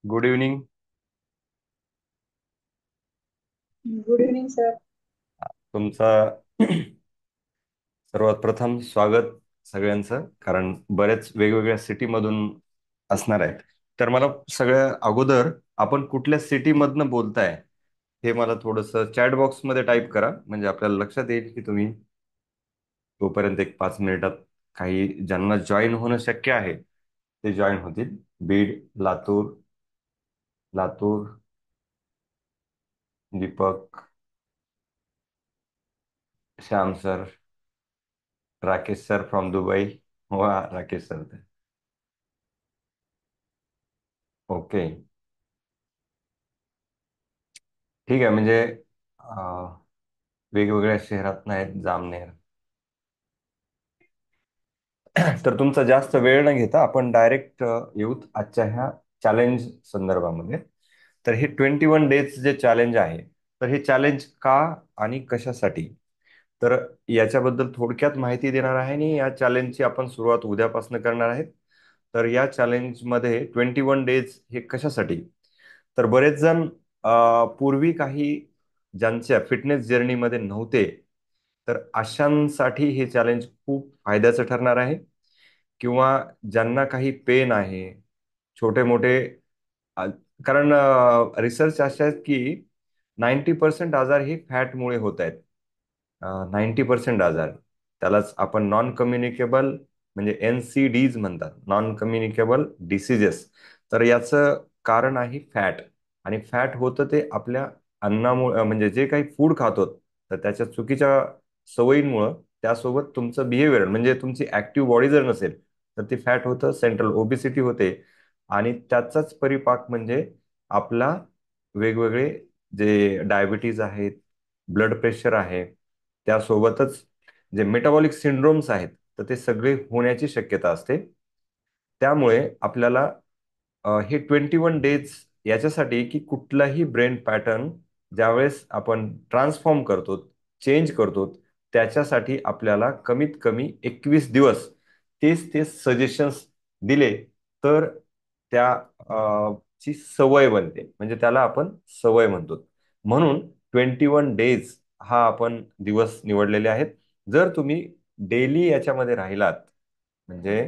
Good evening. Good evening sir. तुमचा सर्वात प्रथम स्वागत सगळ्यांचं, कारण बरेच वेगवेगळ्या सिटीमधून असणार आहेत. तर मला सगळ्या अगोदर आपण कुठल्या सिटीमधनं बोलताय हे मला थोडंसं चॅट बॉक्समध्ये टाईप करा, म्हणजे आपल्याला लक्षात येईल की तुम्ही तोपर्यंत एक 5 मिनिटात काही ज्यांना जॉईन होणं शक्य आहे ते जॉईन होतील. Beed, Latur, Latur, Deepak, Shyam sir, Rakesh sir from Dubai. वा, राकेश सर. ओके, ठीक आहे. म्हणजे वेगवेगळ्या शहरात आहेत, जामनेर. तर तुमचा जास्त वेळ न घेता आपण डायरेक्ट येऊत आजच्या ह्या चॅलेंज संदर्भामध्ये. तर हे 21 डेज जे चॅलेंज आहे, तर हे चॅलेंज का आणि कशासाठी, तर याच्याबद्दल थोडक्यात माहिती देणार आहे. आणि या चॅलेंजची आपण सुरुवात उद्यापासून करणार आहेत. तर या चॅलेंजमध्ये 21 डेज हे कशासाठी, तर बरेच जण पूर्वी काही ज्यांच्या फिटनेस जर्नीमध्ये नव्हते, तर अशांसाठी हे चॅलेंज खूप फायद्याचं ठरणार आहे. किंवा ज्यांना काही पेन आहे, छोटे मोठे, अ, कारण रिसर्च असे आहेत की 90% आजार हे फॅटमुळे होत आहेत. 90% आजार, त्यालाच आपण नॉन कम्युनिकेबल, म्हणजे NCDs म्हणतात, नॉन कम्युनिकेबल डिसीजेस. तर याचं कारण आहे फॅट. आणि फॅट होतं ते आपल्या अन्नामुळे, म्हणजे जे काही फूड खातो तर त्याच्या चुकीच्या सवयींमुळं, त्यासोबत तुमचं बिहेवियर, म्हणजे तुमची ऍक्टिव्ह बॉडी जर नसेल तर ते फॅट होतं, सेंट्रल ओबिसिटी होते. आणि त्याचाच परिपाक म्हणजे आपला वेगवेगळे जे डायबिटीज आहेत, ब्लड प्रेशर आहे, त्यासोबतच जे मेटाबॉलिक सिंड्रोम्स आहेत, तर ते सगळे होण्याची शक्यता असते. त्यामुळे आपल्याला हे 21 डेज याच्यासाठी की कुठलाही ब्रेन पॅटर्न ज्यावेळेस आपण ट्रान्सफॉर्म करतो, चेंज करतो, त्याच्यासाठी आपल्याला कमीत कमी 21 दिवस तेच तेच सजेशन्स दिले तर त्या ची सवय बनते, म्हणजे त्याला आपण सवय म्हणतो. म्हणून 21 डेज हा आपण दिवस निवडलेले आहेत. जर तुम्ही डेली याच्यामध्ये राहिलात, म्हणजे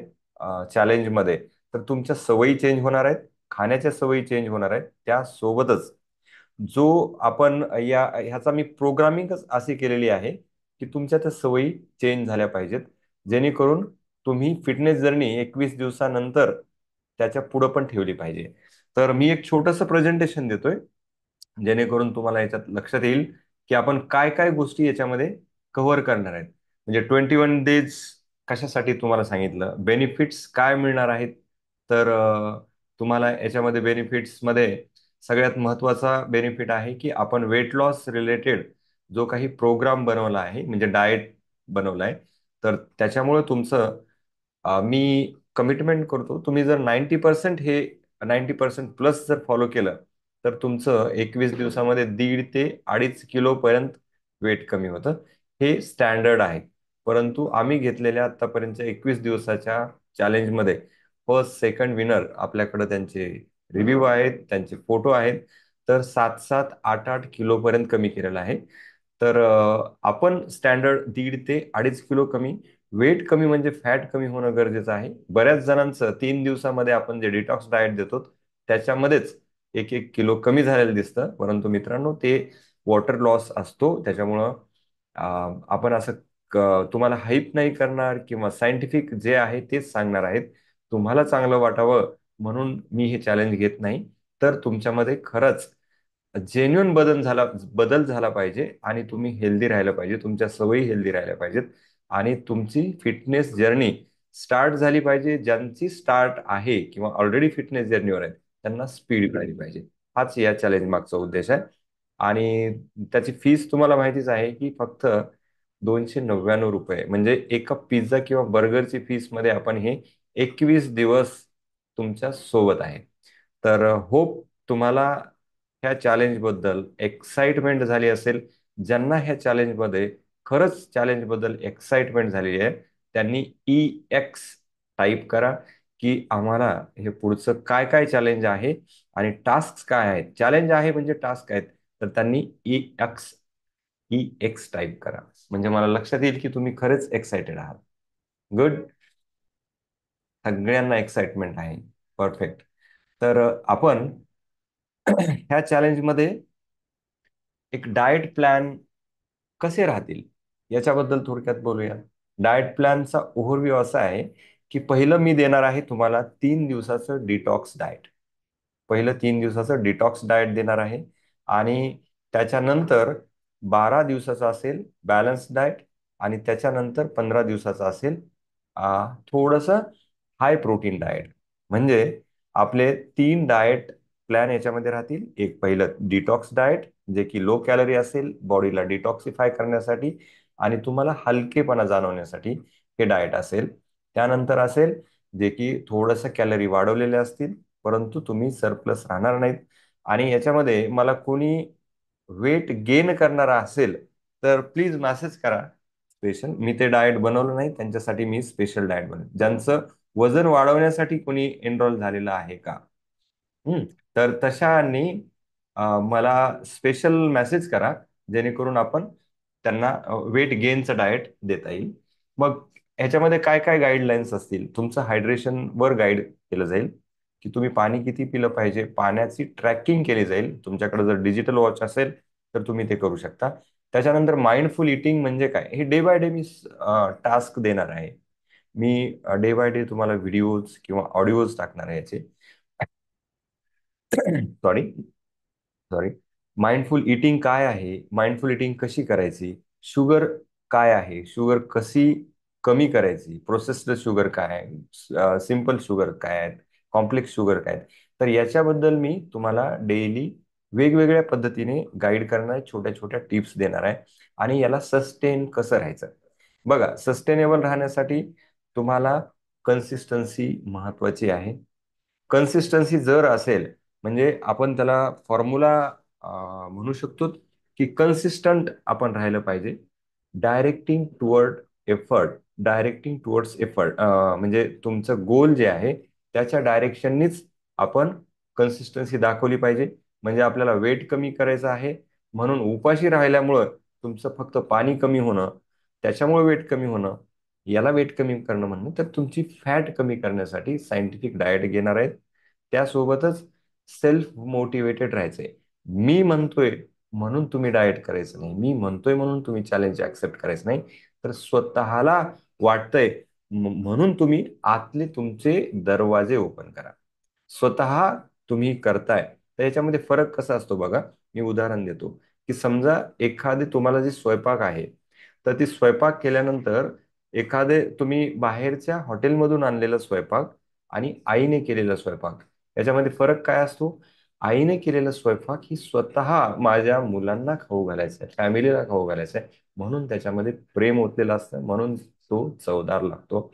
चॅलेंजमध्ये, तर तुमच्या सवयी चेंज होणार आहेत, खाण्याच्या सवयी चेंज होणार आहेत. त्यासोबतच जो आपण ह्याचा मी प्रोग्रामिंगच अशी केलेली आहे की तुमच्या त्या सवयी चेंज झाल्या पाहिजेत, जेणेकरून तुम्ही फिटनेस जर्नी 21 दिवसानंतर त्याच्या पुढं पण ठेवली पाहिजे. तर मी एक छोटंसं प्रेझेंटेशन देतोय, जेणेकरून तुम्हाला याच्यात लक्षात येईल की आपण काय काय गोष्टी याच्यामध्ये कव्हर करणार आहेत. म्हणजे 21 डेज कशासाठी तुम्हाला सांगितलं, बेनिफिट्स काय मिळणार आहेत. तर तुम्हाला याच्यामध्ये बेनिफिट्स मध्ये सगळ्यात महत्वाचा बेनिफिट आहे की आपण वेट लॉस रिलेटेड जो काही प्रोग्राम बनवला आहे, म्हणजे डाएट बनवला आहे, तर त्याच्यामुळे तुमचं मी कमिटमेंट करतो, तुम्ही जर 90% हे 90% प्लस जर फॉलो केलं तर तुमचं 21 दिवसामध्ये 1.5 ते 2.5 किलो पर्यंत वेट कमी होतं. हे स्टँडर्ड आहे. परंतु आम्ही घेतलेल्या आतापर्यंतच्या 21 दिवसाच्या चॅलेंजमध्ये फर्स्ट सेकंड विनर आपल्याकडे त्यांचे रिव्ह्यू आहेत, त्यांचे फोटो आहेत. तर 7-7, 8-8 किलो पर्यंत कमी केलेलं आहे. तर आपण स्टँडर्ड 1.5 ते 2.5 किलो कमी. वेट कमी म्हणजे फॅट कमी होणं गरजेचं आहे. बऱ्याच जणांचं 3 दिवसामध्ये आपण जे डिटॉक्स डाएट देतो त्याच्यामध्येच 1-1 किलो कमी झालेलं दिसतं. परंतु मित्रांनो, ते वॉटर लॉस असतो. त्याच्यामुळं आपण असं तुम्हाला हाईप नाही करणार, किंवा सायंटिफिक जे आहे तेच सांगणार आहेत. तुम्हाला चांगलं वाटावं म्हणून मी हे चॅलेंज घेत नाही. तर तुमच्यामध्ये खरंच जेन्युन बदल झाला पाहिजे, आणि तुम्ही हेल्दी राहिलं पाहिजे, तुमच्या सवयी हेल्दी राहिल्या पाहिजेत, आणि तुमची फिटनेस जर्नी स्टार्ट झाली पाहिजे. ज्यांची स्टार्ट आहे किंवा ऑलरेडी फिटनेस जर्नीवर आहेत त्यांना स्पीड कळली पाहिजे. हाच या चॅलेंज मागचा उद्देश आहे. आणि त्याची फीस तुम्हाला माहितीच आहे की फक्त 299 रुपये, म्हणजे एका पिझ्झा किंवा बर्गरची फीस मध्ये आपण हे 21 दिवस तुमच्या सोबत आहे. तर होप तुम्हाला ह्या चॅलेंज बद्दल एक्साइटमेंट झाली असेल. ज्यांना ह्या चॅलेंज मध्ये खरंच चॅलेंज बद्दल एक्साइटमेंट झालेली आहे, त्यांनी EX टाईप करा की आम्हाला हे पुढचं काय काय चॅलेंज आहे आणि टास्क काय आहेत. चॅलेंज आहे म्हणजे टास्क आहेत, तर त्यांनी EX टाईप करा. म्हणजे मला लक्षात येईल की तुम्ही खरेच एक्साइटेड आहात. गुड. सगळ्यांना एक्साइटमेंट आहे. परफेक्ट. तर आपण ह्या चॅलेंजमध्ये एक डाएट प्लॅन कसे राहतील याच्याबद्दल थोडक्यात बोलूया. डाएट प्लॅनचा ओव्हरव्ह्यू असा आहे की पहिलं मी देणार आहे तुम्हाला 3 दिवसाचं डिटॉक्स डाएट. पहिलं 3 दिवसाचं डिटॉक्स डाएट देणार आहे. आणि त्याच्यानंतर 12 दिवसाचं असेल बॅलन्स डाएट. आणि त्याच्यानंतर 15 दिवसाचं असेल थोडंसं हाय प्रोटीन डाएट. म्हणजे आपले 3 डाएट प्लॅन याच्यामध्ये राहतील. एक पहिलं डिटॉक्स डाएट, जे की लो कॅलरी असेल, बॉडीला डिटॉक्सिफाय करण्यासाठी आणि तुम्हाला हलकेपणा जाणवण्यासाठी हे डाएट असेल. त्यानंतर असेल जे की थोडंसं कॅलरी वाढवलेले असतील, परंतु तुम्ही सरप्लस राहणार नाहीत. आणि याच्यामध्ये मला कोणी वेट गेन करणारा असेल तर प्लीज मेसेज करा. स्पेशल मी ते डाएट बनवलं नाही, त्यांच्यासाठी मी स्पेशल डाएट बनवलं. ज्यांचं वजन वाढवण्यासाठी कोणी एनरोल झालेलं आहे का? हम्म. तर तशांनी मला स्पेशल मेसेज करा, जेणेकरून आपण त्यांना वेट गेनचं डाएट देता येईल. मग ह्याच्यामध्ये काय काय गाईडलाईन्स असतील? तुमचं हायड्रेशन वर गाईड केलं जाईल की तुम्ही पाणी किती पिलं पाहिजे. पाण्याची ट्रॅकिंग केली जाईल. तुमच्याकडे जर डिजिटल वॉच असेल तर तुम्ही ते करू शकता. त्याच्यानंतर माइंडफुल इटिंग म्हणजे काय, हे day by day me task देणार आहे. मी डे बाय डे तुम्हाला व्हिडिओज किंवा ऑडिओज टाकणार आहे याचे. Sorry, sorry. माइंडफुल इटिंग काय आहे, माइंडफुल इटिंग कशी करायची, शुगर काय आहे, शुगर कशी कमी करायची, प्रोसेस्ड शुगर काय आहे, सिंपल शुगर काय आहेत, कॉम्प्लेक्स शुगर काय आहेत. तर याच्याबद्दल मी तुम्हाला डेली वेगवेगळ्या पद्धतीने गाईड करणार, छोट्या छोट्या टिप्स देणार आहे. आणि याला सस्टेन कसं राहायचं. बघा, सस्टेनेबल राहण्यासाठी तुम्हाला कन्सिस्टन्सी महत्वाची आहे. कन्सिस्टन्सी जर असेल, म्हणजे आपण त्याला फॉर्म्युला म्हणू शकतो की कन्सिस्टंट आपण राहिलं पाहिजे. Directing toward effort, directing towards effort, म्हणजे तुमचं गोल जे आहे त्याच्या डायरेक्शननीच आपण कन्सिस्टन्सी दाखवली पाहिजे. म्हणजे आपल्याला वेट कमी करायचं आहे, म्हणून उपाशी राहिल्यामुळं तुमचं फक्त पाणी कमी होणं, त्याच्यामुळे वेट कमी होणं, याला वेट कमी करणं म्हणणं. तर तुमची फॅट कमी करण्यासाठी सायंटिफिक डाएट घेणार आहेत. त्यासोबतच सेल्फ मोटिवेटेड राहायचंय. मी म्हणतोय म्हणून तुम्ही डाएट करायचं नाही, मी म्हणतोय म्हणून तुम्ही चॅलेंज ऍक्सेप्ट करायचं नाही. तर स्वतःला वाटतंय म्हणून तुम्ही आतले तुमचे दरवाजे ओपन करा. स्वतः तुम्ही करताय तर याच्यामध्ये फरक कसा असतो बघा. मी उदाहरण देतो की समजा एखादे तुम्हाला जे स्वयंपाक आहे, तर ती स्वयंपाक केल्यानंतर एखादे तुम्ही बाहेरच्या हॉटेलमधून आणलेला स्वयंपाक आणि आईने केलेला स्वयंपाक, याच्यामध्ये फरक काय असतो. आईने केलेला स्वयंपाक ही स्वतः माझ्या मुलांना खाऊ घालायचा आहे, फॅमिलीला खाऊ घालायचा आहे, म्हणून त्याच्यामध्ये प्रेम ओतलेलं असतं, म्हणून तो चवदार लागतो.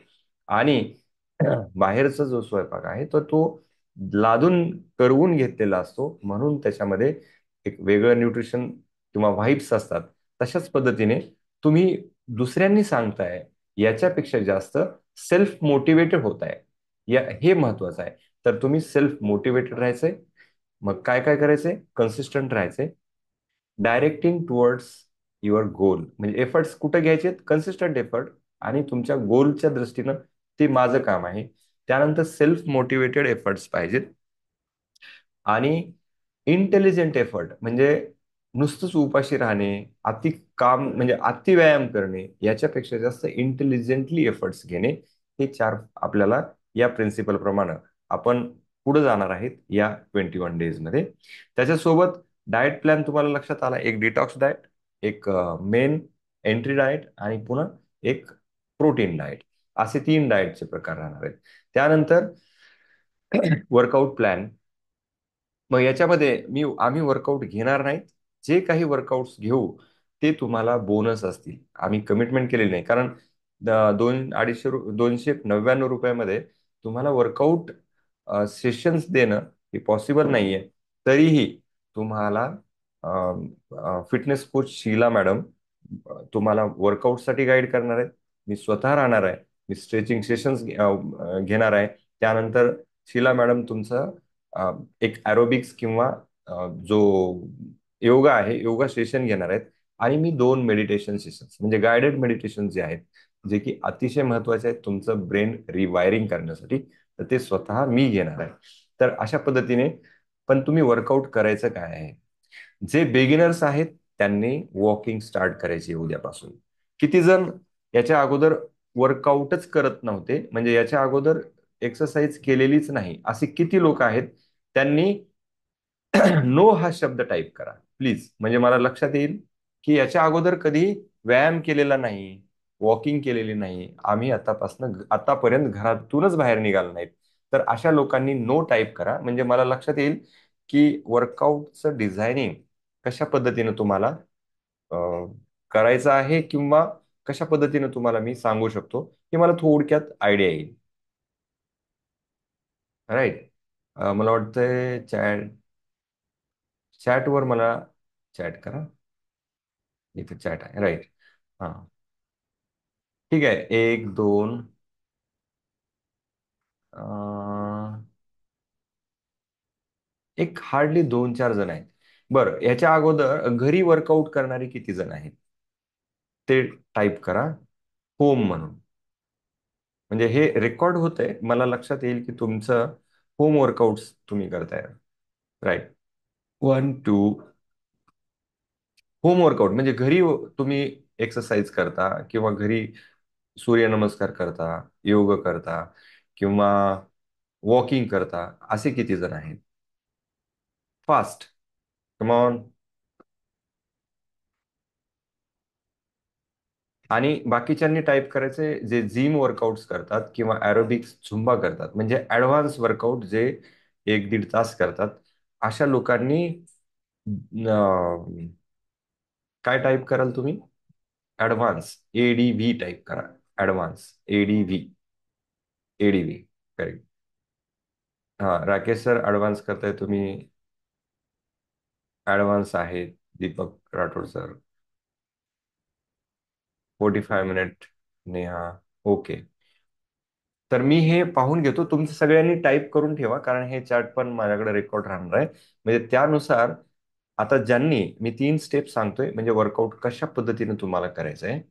आणि बाहेरचा जो स्वयंपाक आहे तर तो लादून करवून घेतलेला असतो, म्हणून त्याच्यामध्ये एक वेगळं न्यूट्रिशन किंवा व्हाईब्स असतात. तशाच पद्धतीने तुम्ही दुसऱ्यांनी सांगताय याच्यापेक्षा जास्त सेल्फ मोटिवेटेड होत आहे, हे महत्वाचं आहे. तर तुम्ही सेल्फ मोटिवेटेड राहायचंय. मग काय काय करायचंय, कन्सिस्टंट राहायचंय. डायरेक्टिंग टुवर्ड्स युअर गोल, म्हणजे एफर्ट्स कुठे घ्यायचे, कन्सिस्टंट एफर्ट. आणि तुमच्या गोलच्या दृष्टीनं ते माझं काम आहे. त्यानंतर सेल्फ मोटिवेटेड एफर्ट्स पाहिजेत. आणि इंटेलिजंट एफर्ट, म्हणजे नुसतंच उपाशी राहणे, अति काम म्हणजे अति व्यायाम करणे, याच्यापेक्षा जास्त इंटेलिजंटली एफर्ट्स घेणे. हे 4 आपल्याला या प्रिन्सिपल प्रमाणे आपण पुढे जाणार आहेत या 21 डेज मध्ये. त्याच्यासोबत डाएट प्लॅन तुम्हाला लक्षात आला. एक डिटॉक्स डाएट, एक मेन एंट्री डाएट आणि पुन्हा एक प्रोटीन डाएट, असे 3 डाएटचे प्रकार राहणार आहेत. त्यानंतर वर्कआउट प्लॅन. मग याच्यामध्ये आम्ही वर्कआउट घेणार नाहीत. जे काही वर्कआउट्स घेऊ ते तुम्हाला बोनस असतील. आम्ही कमिटमेंट केलेली नाही, कारण 200-299 रुपयामध्ये तुम्हाला वर्कआउट सेशन्स देणं हे पॉसिबल नाहीये. तरीही तुम्हाला फिटनेस कोच शीला मॅडम तुम्हाला वर्कआउटसाठी गाईड करणार आहेत. मी स्वतः राहणार आहे. मी स्ट्रेचिंग सेशन्स घेणार आहे. त्यानंतर शीला मॅडम तुमचं एक ॲरोबिक्स किंवा जो योगा आहे, योगा सेशन घेणार आहेत. आणि मी 2 मेडिटेशन सेशन्स म्हणजे गायडेड मेडिटेशन जे आहेत, जे की अतिशय महत्वाचे आहेत तुमचं ब्रेन रिवायरिंग करण्यासाठी, तर ते स्वतः मी घेणार आहे. तर अशा पद्धतीने, पण तुम्ही वर्कआउट करायचं काय आहे? जे बिगिनर्स आहेत त्यांनी वॉकिंग स्टार्ट करायची उद्यापासून. किती जण याच्या अगोदर वर्कआउटच करत नव्हते, म्हणजे याच्या अगोदर एक्सरसाइज केलेलीच नाही, असे किती लोक आहेत? त्यांनी नो हा शब्द टाईप करा प्लीज, म्हणजे मला लक्षात येईल की याच्या अगोदर कधी व्यायाम केलेला नाही, वॉकिंग केलेली नाही, आम्ही आतापर्यंत घरातूनच बाहेर निघालो नाहीत. तर अशा लोकांनी नो टाईप करा, म्हणजे मला लक्षात येईल की वर्कआउटचं डिझायनिंग कशा पद्धतीने तुम्हाला करायचं आहे, किंवा कशा पद्धतीने तुम्हाला मी सांगू शकतो, की मला थोडक्यात आयडिया येईल. राईट. मला वाटतंय चॅटवर मला चॅट करा. इथे चॅट आहे, राईट. हा, ठीक आहे. एक दोन, एक हार्डली 2-4 जण आहेत. बरं, याच्या अगोदर घरी वर्कआउट करणारे किती जण आहेत ते टाईप करा, होम म्हणून. म्हणजे हे रेकॉर्ड होतंय, मला लक्षात येईल की तुमचं होम वर्कआउट तुम्ही करताय. राईट. 1 2. होम वर्कआउट म्हणजे घरी तुम्ही एक्सरसाइज करता, किंवा घरी सूर्यनमस्कार करता, योग करता, किंवा वॉकिंग करता, असे किती जण आहेत? Fast, come on. आणि बाकीच्यांनी टाईप करायचे जे जिम वर्कआउट्स करतात किंवा ॲरोबिक्स झुंबा करतात, म्हणजे ऍडव्हान्स वर्कआउट जे 1-1.5 तास करतात. अशा लोकांनी काय टाईप कराल तुम्ही? ऍडव्हान्स एडीव्ही टाईप करा. Advance ADV. ADV, correct. हा, राकेश सर ऍडव्हान्स करताय तुम्ही. ऍडव्हान्स आहे. Deepak Rathod sir 45 minute. Neha, okay. तर मी हे पाहून घेतो, तुमचं सगळ्यांनी टाईप करून ठेवा, कारण हे चॅट पण माझ्याकडे रेकॉर्ड राहणार आहे. म्हणजे त्यानुसार आता ज्यांनी, मी 3 स्टेप सांगतोय म्हणजे वर्कआउट कशा पद्धतीने तुम्हाला करायचं आहे.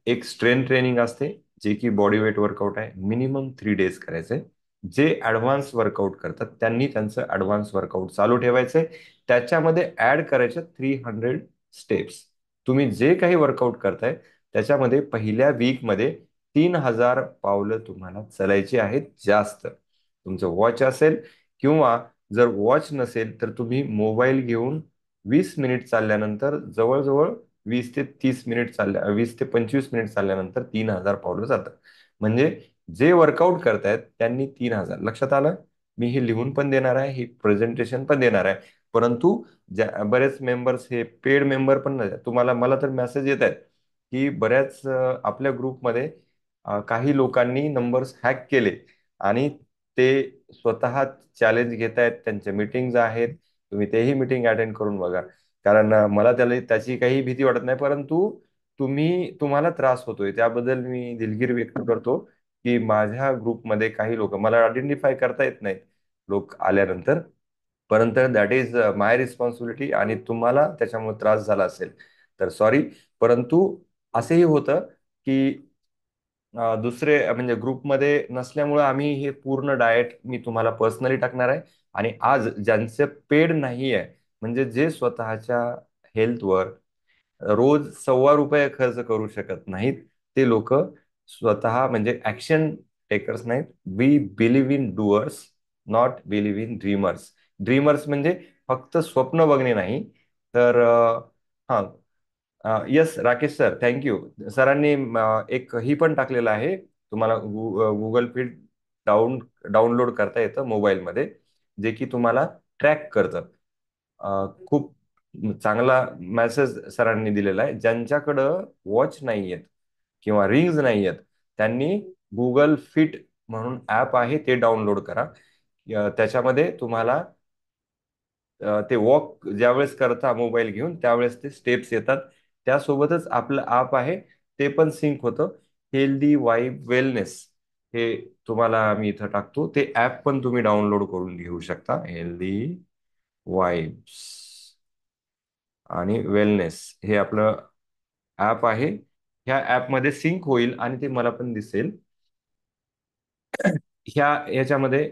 एक स्ट्रेंथ ट्रेनिंग असते, जे की बॉडी वेट वर्कआउट आहे, मिनिमम 3 डेज करायचंय. जे ऍडव्हान्स वर्कआउट करतात त्यांनी त्यांचं ऍडव्हान्स वर्कआउट चालू ठेवायचंय. त्याच्यामध्ये ऍड करायचे 300 स्टेप्स. तुम्ही जे काही वर्कआउट करताय त्याच्यामध्ये पहिल्या वीकमध्ये 3000 पावलं तुम्हाला चालायची आहेत जास्त. तुमचं वॉच असेल, किंवा जर वॉच नसेल तर तुम्ही मोबाईल घेऊन 20 मिनिट चालल्यानंतर जवळजवळ 20 ते 30 मिनिट चालल्या, 20 ते 25 मिनिट चालल्यानंतर 3000 पावलं जातात. म्हणजे जे वर्कआउट करतायत त्यांनी 3000. लक्षात आलं? मी हे लिहून पण देणार आहे, हे प्रेझेंटेशन पण देणार आहे. परंतु बरेच मेंबर्स हे पेड मेंबर पण नाही. तुम्हाला, मला तर मेसेज येत आहेत की बऱ्याच आपल्या ग्रुपमध्ये काही लोकांनी नंबर्स हॅक केले, आणि ते स्वतः चॅलेंज घेत आहेत. त्यांच्या मीटिंग्ज आहेत, तुम्ही तेही मीटिंग अटेंड करून बघा. कारण मला त्याची काही भीती वाटत नाही, परंतु तुम्हाला त्रास होतोय त्याबद्दल मी दिलगिरी व्यक्त करतो, की माझ्या ग्रुपमध्ये काही लोक मला आयडेंटिफाय करता येत नाहीत लोक आल्यानंतर. परंतु दॅट इज माय रिस्पॉन्सिबिलिटी, आणि तुम्हाला त्याच्यामुळे त्रास झाला असेल तर सॉरी. परंतु असंही होतं की दुसरे म्हणजे ग्रुपमध्ये नसल्यामुळे आम्ही हे पूर्ण डाएट मी तुम्हाला पर्सनली टाकणार आहे. आणि आज ज्यांचे पेड नाही आहे, म्हणजे जे स्वतःच्या हेल्थवर रोज ₹1.25 खर्च करू शकत नाहीत, ते लोक स्वतः म्हणजे ऍक्शन टेकर्स नाहीत. We believe in doers, not believe in dreamers. Dreamers म्हणजे फक्त स्वप्न बघणे नाही. तर हा, येस राकेश सर, थँक्यू. सरांनी एक ही पण टाकलेलं आहे, तुम्हाला गुगल फीड डाउनलोड करता येतं मोबाईलमध्ये, जे की तुम्हाला ट्रॅक करतं. खूप चांगला मेसेज सरांनी दिलेला आहे. ज्यांच्याकडं वॉच नाही आहेत किंवा रिंग्स नाही आहेत त्यांनी गुगल फिट म्हणून ऍप आहे ते डाउनलोड करा. त्याच्यामध्ये तुम्हाला ते वॉक ज्यावेळेस करता मोबाईल घेऊन त्यावेळेस ते स्टेप्स येतात. त्यासोबतच आपलं ऍप आहे ते पण सिंक होतं. हेल्दी वाईब वेलनेस हे तुम्हाला मी इथं टाकतो. ते ऍप पण तुम्ही डाउनलोड करून घेऊ शकता. हेल्दी वाईब्स आणि वेलनेस हे आपलं ऍप आहे. ह्या ऍपमध्ये सिंक होईल आणि ते मला पण दिसेल. याच्यामध्ये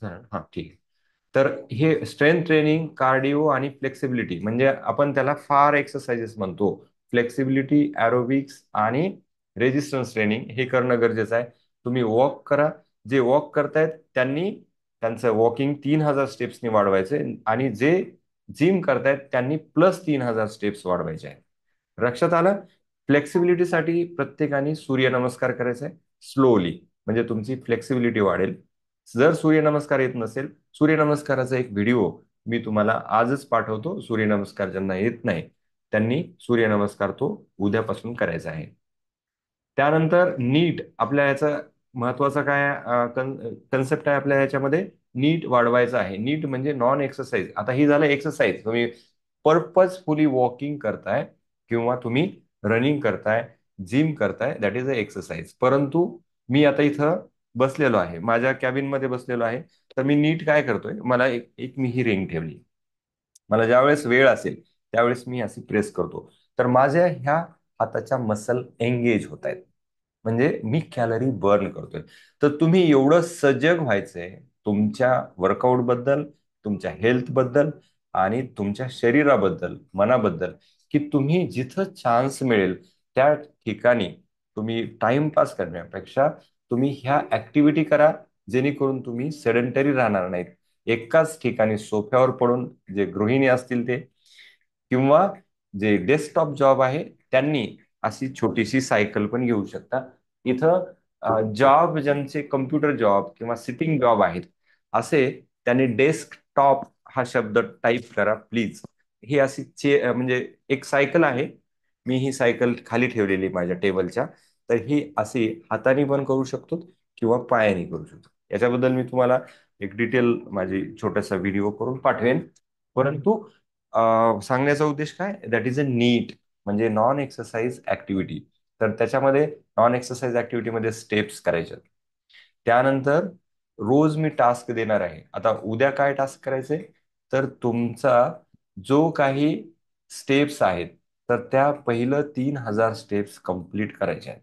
हा ठीक आहे. तर हे स्ट्रेंथ ट्रेनिंग, कार्डिओ आणि फ्लेक्सिबिलिटी म्हणजे आपण त्याला फार एक्सरसाइजेस म्हणतो. फ्लेक्सिबिलिटी, एरोबिक्स आणि रेजिस्टन्स ट्रेनिंग हे करणं गरजेचं आहे. तुम्ही वॉक करा. जे वॉक करतायत त्यांनी त्यांचं वॉकिंग 3000 स्टेप्सनी वाढवायचे आणि जे जिम करतायत त्यांनी +3000 स्टेप्स वाढवायचे आहे. लक्षात आलं? फ्लेक्सिबिलिटीसाठी प्रत्येकाने सूर्यनमस्कार करायचा आहे स्लोली, म्हणजे तुमची फ्लेक्सिबिलिटी वाढेल. जर सूर्यनमस्कार येत नसेल, सूर्यनमस्काराचा एक व्हिडिओ मी तुम्हाला आजच पाठवतो. सूर्यनमस्कार ज्यांना येत नाही त्यांनी सूर्यनमस्कार तो उद्यापासून करायचा आहे. त्यानंतर नीट आपल्या याचा महत्वाचा काय कन्सेप्ट आहे आपल्या याच्यामध्ये, नीट वाढवायचा आहे. नीट म्हणजे नॉन एक्सरसाइज. आता ही झालं एक्सरसाइज. तुम्ही पर्पजफुली वॉकिंग करताय किंवा तुम्ही रनिंग करताय, जिम करताय, दॅट इज अ एक्सरसाइज. परंतु मी आता इथं बसलेलो आहे, माझ्या कॅबिन मध्ये बसलेलो आहे. तर मी नीट काय करतोय, मला एक एक मी ही रिंग ठेवली. मला ज्यावेळेस वेळ असेल त्यावेळेस मी अशी प्रेस करतो. तर माझ्या ह्या हाताच्या मसल एंगेज होत आहेत, म्हणजे मी कॅलरी बर्न करतोय. तर तुम्ही एवढं सजग व्हायचंय तुमच्या वर्कआउट बद्दल, तुमच्या हेल्थ बद्दल आणि तुमच्या शरीराबद्दल, मनाबद्दल, की तुम्ही जिथं चान्स मिळेल त्या ठिकाणी तुम्ही टाइमपास करण्यापेक्षा तुम्ही ह्या ऍक्टिव्हिटी करा, जेणेकरून तुम्ही सेडंटरी राहणार नाहीत. एकाच ठिकाणी सोफ्यावर पडून, जे गृहिणी असतील ते किंवा जे डेस्कटॉप जॉब आहे त्यांनी अशी छोटीशी सायकल पण घेऊ शकता. इथं जॉब ज्यांचे कम्प्युटर जॉब किंवा सिटिंग जॉब आहेत असे त्यांनी डेस्कटॉप हा शब्द टाईप करा प्लीज. ही अशी म्हणजे एक सायकल आहे. मी ही सायकल खाली ठेवलेली माझ्या टेबलच्या. तर ही अशी हाताने पण करू शकतो किंवा पायाने करू शकतो. याच्याबद्दल मी तुम्हाला एक डिटेल माझी छोटासा व्हिडिओ करून पाठवेन. परंतु सांगण्याचा उद्देश काय, दॅट इज अ नीट म्हणजे नॉन एक्सरसाइज ऍक्टिव्हिटी. तर त्याच्यामध्ये नॉन एक्सरसाइज ऍक्टिव्हिटीमध्ये स्टेप्स करायचे. त्यानंतर रोज मी टास्क देणार आहे. आता उद्या काय टास्क करायचे, तर तुमचा जो काही स्टेप्स आहेत तर त्या पहिलं 3000 स्टेप्स कंप्लीट करायच्या आहेत.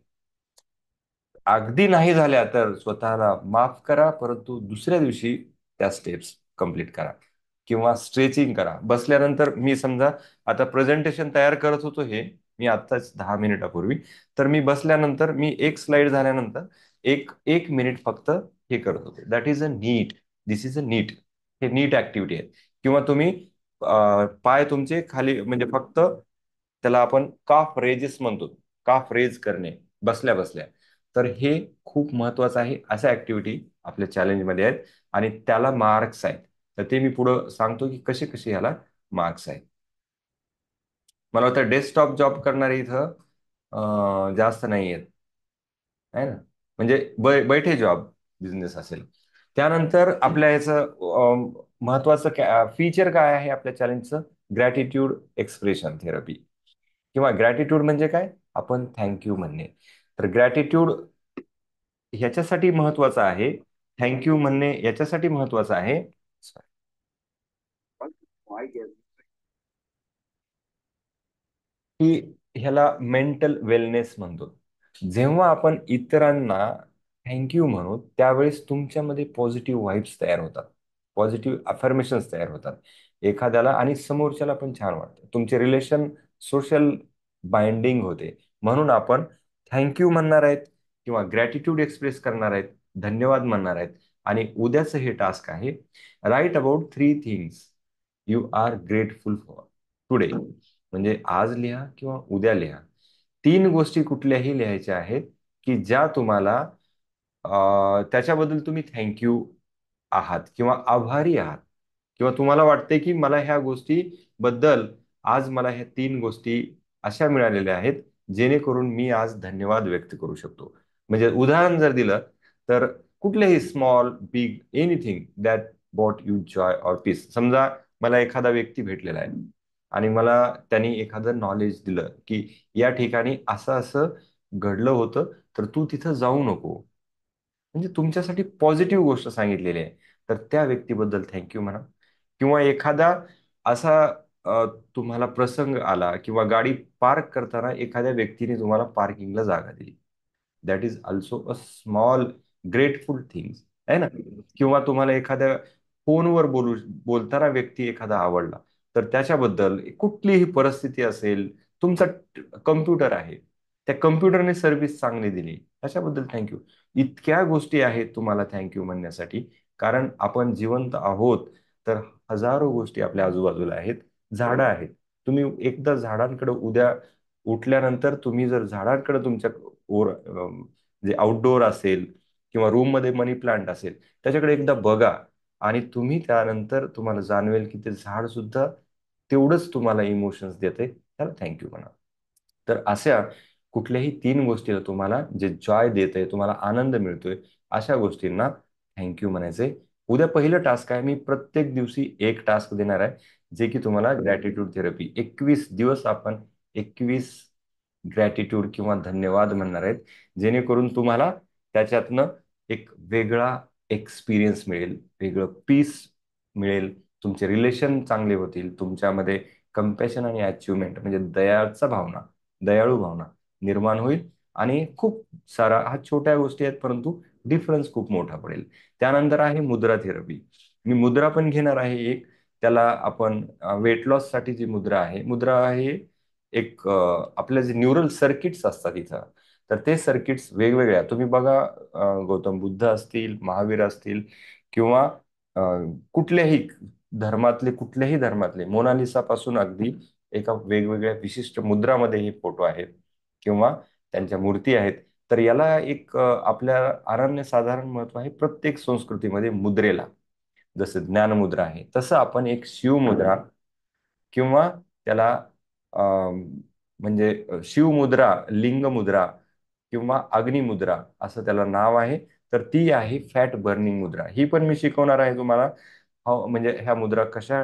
अगदी नाही झाल्या तर स्वतःला माफ करा, परंतु दुसऱ्या दिवशी त्या स्टेप्स कंप्लीट करा किंवा स्ट्रेचिंग करा. बसल्यानंतर मी समजा आता प्रेझेंटेशन तयार करत होतो हे मी आत्ताच 10 मिनिटापूर्वी, तर मी बसल्यानंतर मी एक स्लाइड झाल्यानंतर एक एक मिनिट फक्त हे करत होते. That is a neat. This is a neat. हे नीट ऍक्टिव्हिटी आहे. किंवा तुम्ही पाय तुमचे खाली म्हणजे फक्त त्याला आपण काफ रेजेस म्हणतो, काफ रेज करणे बसल्या बसल्या. तर हे खूप महत्वाचं आहे. अशा ऍक्टिव्हिटी आपल्या चॅलेंजमध्ये आहेत आणि त्याला मार्क्स आहेत. तर ते मी पुढं सांगतो की कसे कसे याला मार्क्स आहेत. मला वाटतं डेस्कटॉप जॉब करणारे इथं जास्त नाही आहेत, आहे ना. म्हणजे बैठे जॉब बिझनेस असेल. त्यानंतर आपल्या याचं महत्वाचं फीचर काय आहे आपल्या चॅलेंजचं, ग्रॅटिट्यूड एक्सप्रेशन थेरपी. किंवा ग्रॅटिट्यूड म्हणजे काय, आपण थँक्यू म्हणणे. तर ग्रॅटिट्यूड ह्याच्यासाठी महत्वाचं आहे, थँक्यू म्हणणे याच्यासाठी महत्वाचं आहे की ह्याला मेंटल वेलनेस म्हणतो. जेव्हा आपण इतरांना थँक्यू म्हणू त्यावेळेस तुमच्यामध्ये पॉझिटिव्ह व्हाइब्स तयार होतात, पॉझिटिव्ह अफर्मेशन्स तयार होतात एखाद्याला, आणि समोरच्याला पण छान वाटतं. तुमचे रिलेशन सोशल बाइंडिंग होते. म्हणून आपण थँक्यू म्हणणार आहेत किंवा ग्रॅटिट्यूड एक्सप्रेस करणार आहेत, धन्यवाद म्हणणार आहेत. आणि उद्याचं हे टास्क आहे, write about 3 things you are grateful for today. म्हणजे आज लिहा किंवा उद्या लिहा. 3 गोष्टी कुठल्याही लिहायच्या आहेत की ज्या तुम्हाला त्याच्याबद्दल तुम्ही थँक्यू आहात किंवा आभारी आहात किंवा तुम्हाला वाटते की मला ह्या गोष्टी बद्दल आज मला ह्या 3 गोष्टी अशा मिळालेल्या आहेत जेणेकरून मी आज धन्यवाद व्यक्त करू शकतो. म्हणजे उदाहरण जर दिलं तर कुठलेही small big anything that bought you joy or peace. समजा मला एखादा व्यक्ती भेटलेला आहे आणि मला त्यांनी एखादं नॉलेज दिलं की या ठिकाणी असं असं घडलं होतं, तर तू तिथं जाऊ नको. म्हणजे तुमच्यासाठी पॉझिटिव्ह गोष्ट सांगितलेली आहे, तर त्या व्यक्तीबद्दल थँक्यू म्हणा. किंवा एखादा असा अ, तुम्हाला प्रसंग आला किंवा गाडी पार्क करताना एखाद्या व्यक्तीने तुम्हाला पार्किंगला जागा दिली, that is also a small grateful things, आहे ना. किंवा तुम्हाला एखाद्या फोनवर बोलताना व्यक्ती एखादा आवडला, तर त्याच्याबद्दल कुठलीही परिस्थिती असेल, तुमचा कम्प्युटर आहे, त्या कम्प्युटरने सर्व्हिस चांगली दिली, त्याच्याबद्दल थँक्यू. इतक्या गोष्टी आहेत तुम्हाला थँक्यू म्हणण्यासाठी. कारण आपण जिवंत आहोत, तर हजारो गोष्टी आपल्या आजूबाजूला आहेत. झाडं आहेत. तुम्ही एकदा झाडांकडे उद्या उठल्यानंतर तुम्ही जर झाडांकडे तुमच्या जे आउटडोअर असेल किंवा रूम मध्ये मनी प्लांट असेल, त्याच्याकडे एकदा बघा आणि तुम्ही त्यानंतर तुम्हाला जाणवेल की ते झाड सुद्धा तेवढंच तुम्हाला इमोशन्स देते. त्याला थँक्यू म्हणा. तर अशा कुठल्याही 3 गोष्टीला तुम्हाला जे जॉय देत आहे, तुम्हाला आनंद मिळतोय, अशा गोष्टींना थँक्यू म्हणायचे. उद्या पहिलं टास्क आहे, मी प्रत्येक दिवशी एक टास्क देणार आहे, जे की तुम्हाला ग्रॅटिट्यूड थेरपी. 21 दिवस आपण 21 ग्रॅटिट्यूड किंवा धन्यवाद म्हणणार आहेत, जेणेकरून तुम्हाला त्याच्यातनं एक वेगळा एक्सपिरियन्स मिळेल, वेगळं पीस मिळेल, तुमचे रिलेशन चांगले होतील, तुमच्यामध्ये कम्पॅशन आणि अचिव्हमेंट म्हणजे दयाळू भावना निर्माण होईल. आणि खूप सारा, हा छोट्या गोष्टी आहेत परंतु डिफरन्स खूप मोठा पडेल. त्यानंतर आहे मुद्रा थेरपी. मी मुद्रा पण घेणार आहे एक. त्याला आपण वेट लॉस साठी जी मुद्रा आहे, मुद्रा आहे एक आपल्या जे न्यूरल सर्किट्स असतात इथं, तर ते सर्किट्स वेगवेगळ्या तुम्ही बघा. गौतम बुद्ध असतील, महावीर असतील किंवा अ, कुठल्याही कुठल्याही धर्मातले मोनालिसा पासून अगदी एका वेगवेगळ्या विशिष्ट मुद्रामध्ये हे फोटो आहेत किंवा त्यांच्या मूर्ती आहेत. तर याला एक आपल्या अनन्यसाधारण महत्व आहे प्रत्येक संस्कृतीमध्ये मुद्रेला. जसं ज्ञानमुद्रा आहे, तसं आपण एक शिवमुद्रा किंवा त्याला अं, म्हणजे शिवमुद्रा, लिंगमुद्रा किंवा अग्निमुद्रा असं त्याला नाव आहे. तर ती आहे फॅट बर्निंग मुद्रा. ही पण मी शिकवणार आहे तुम्हाला. म्हणजे ह्या मुद्रा कशा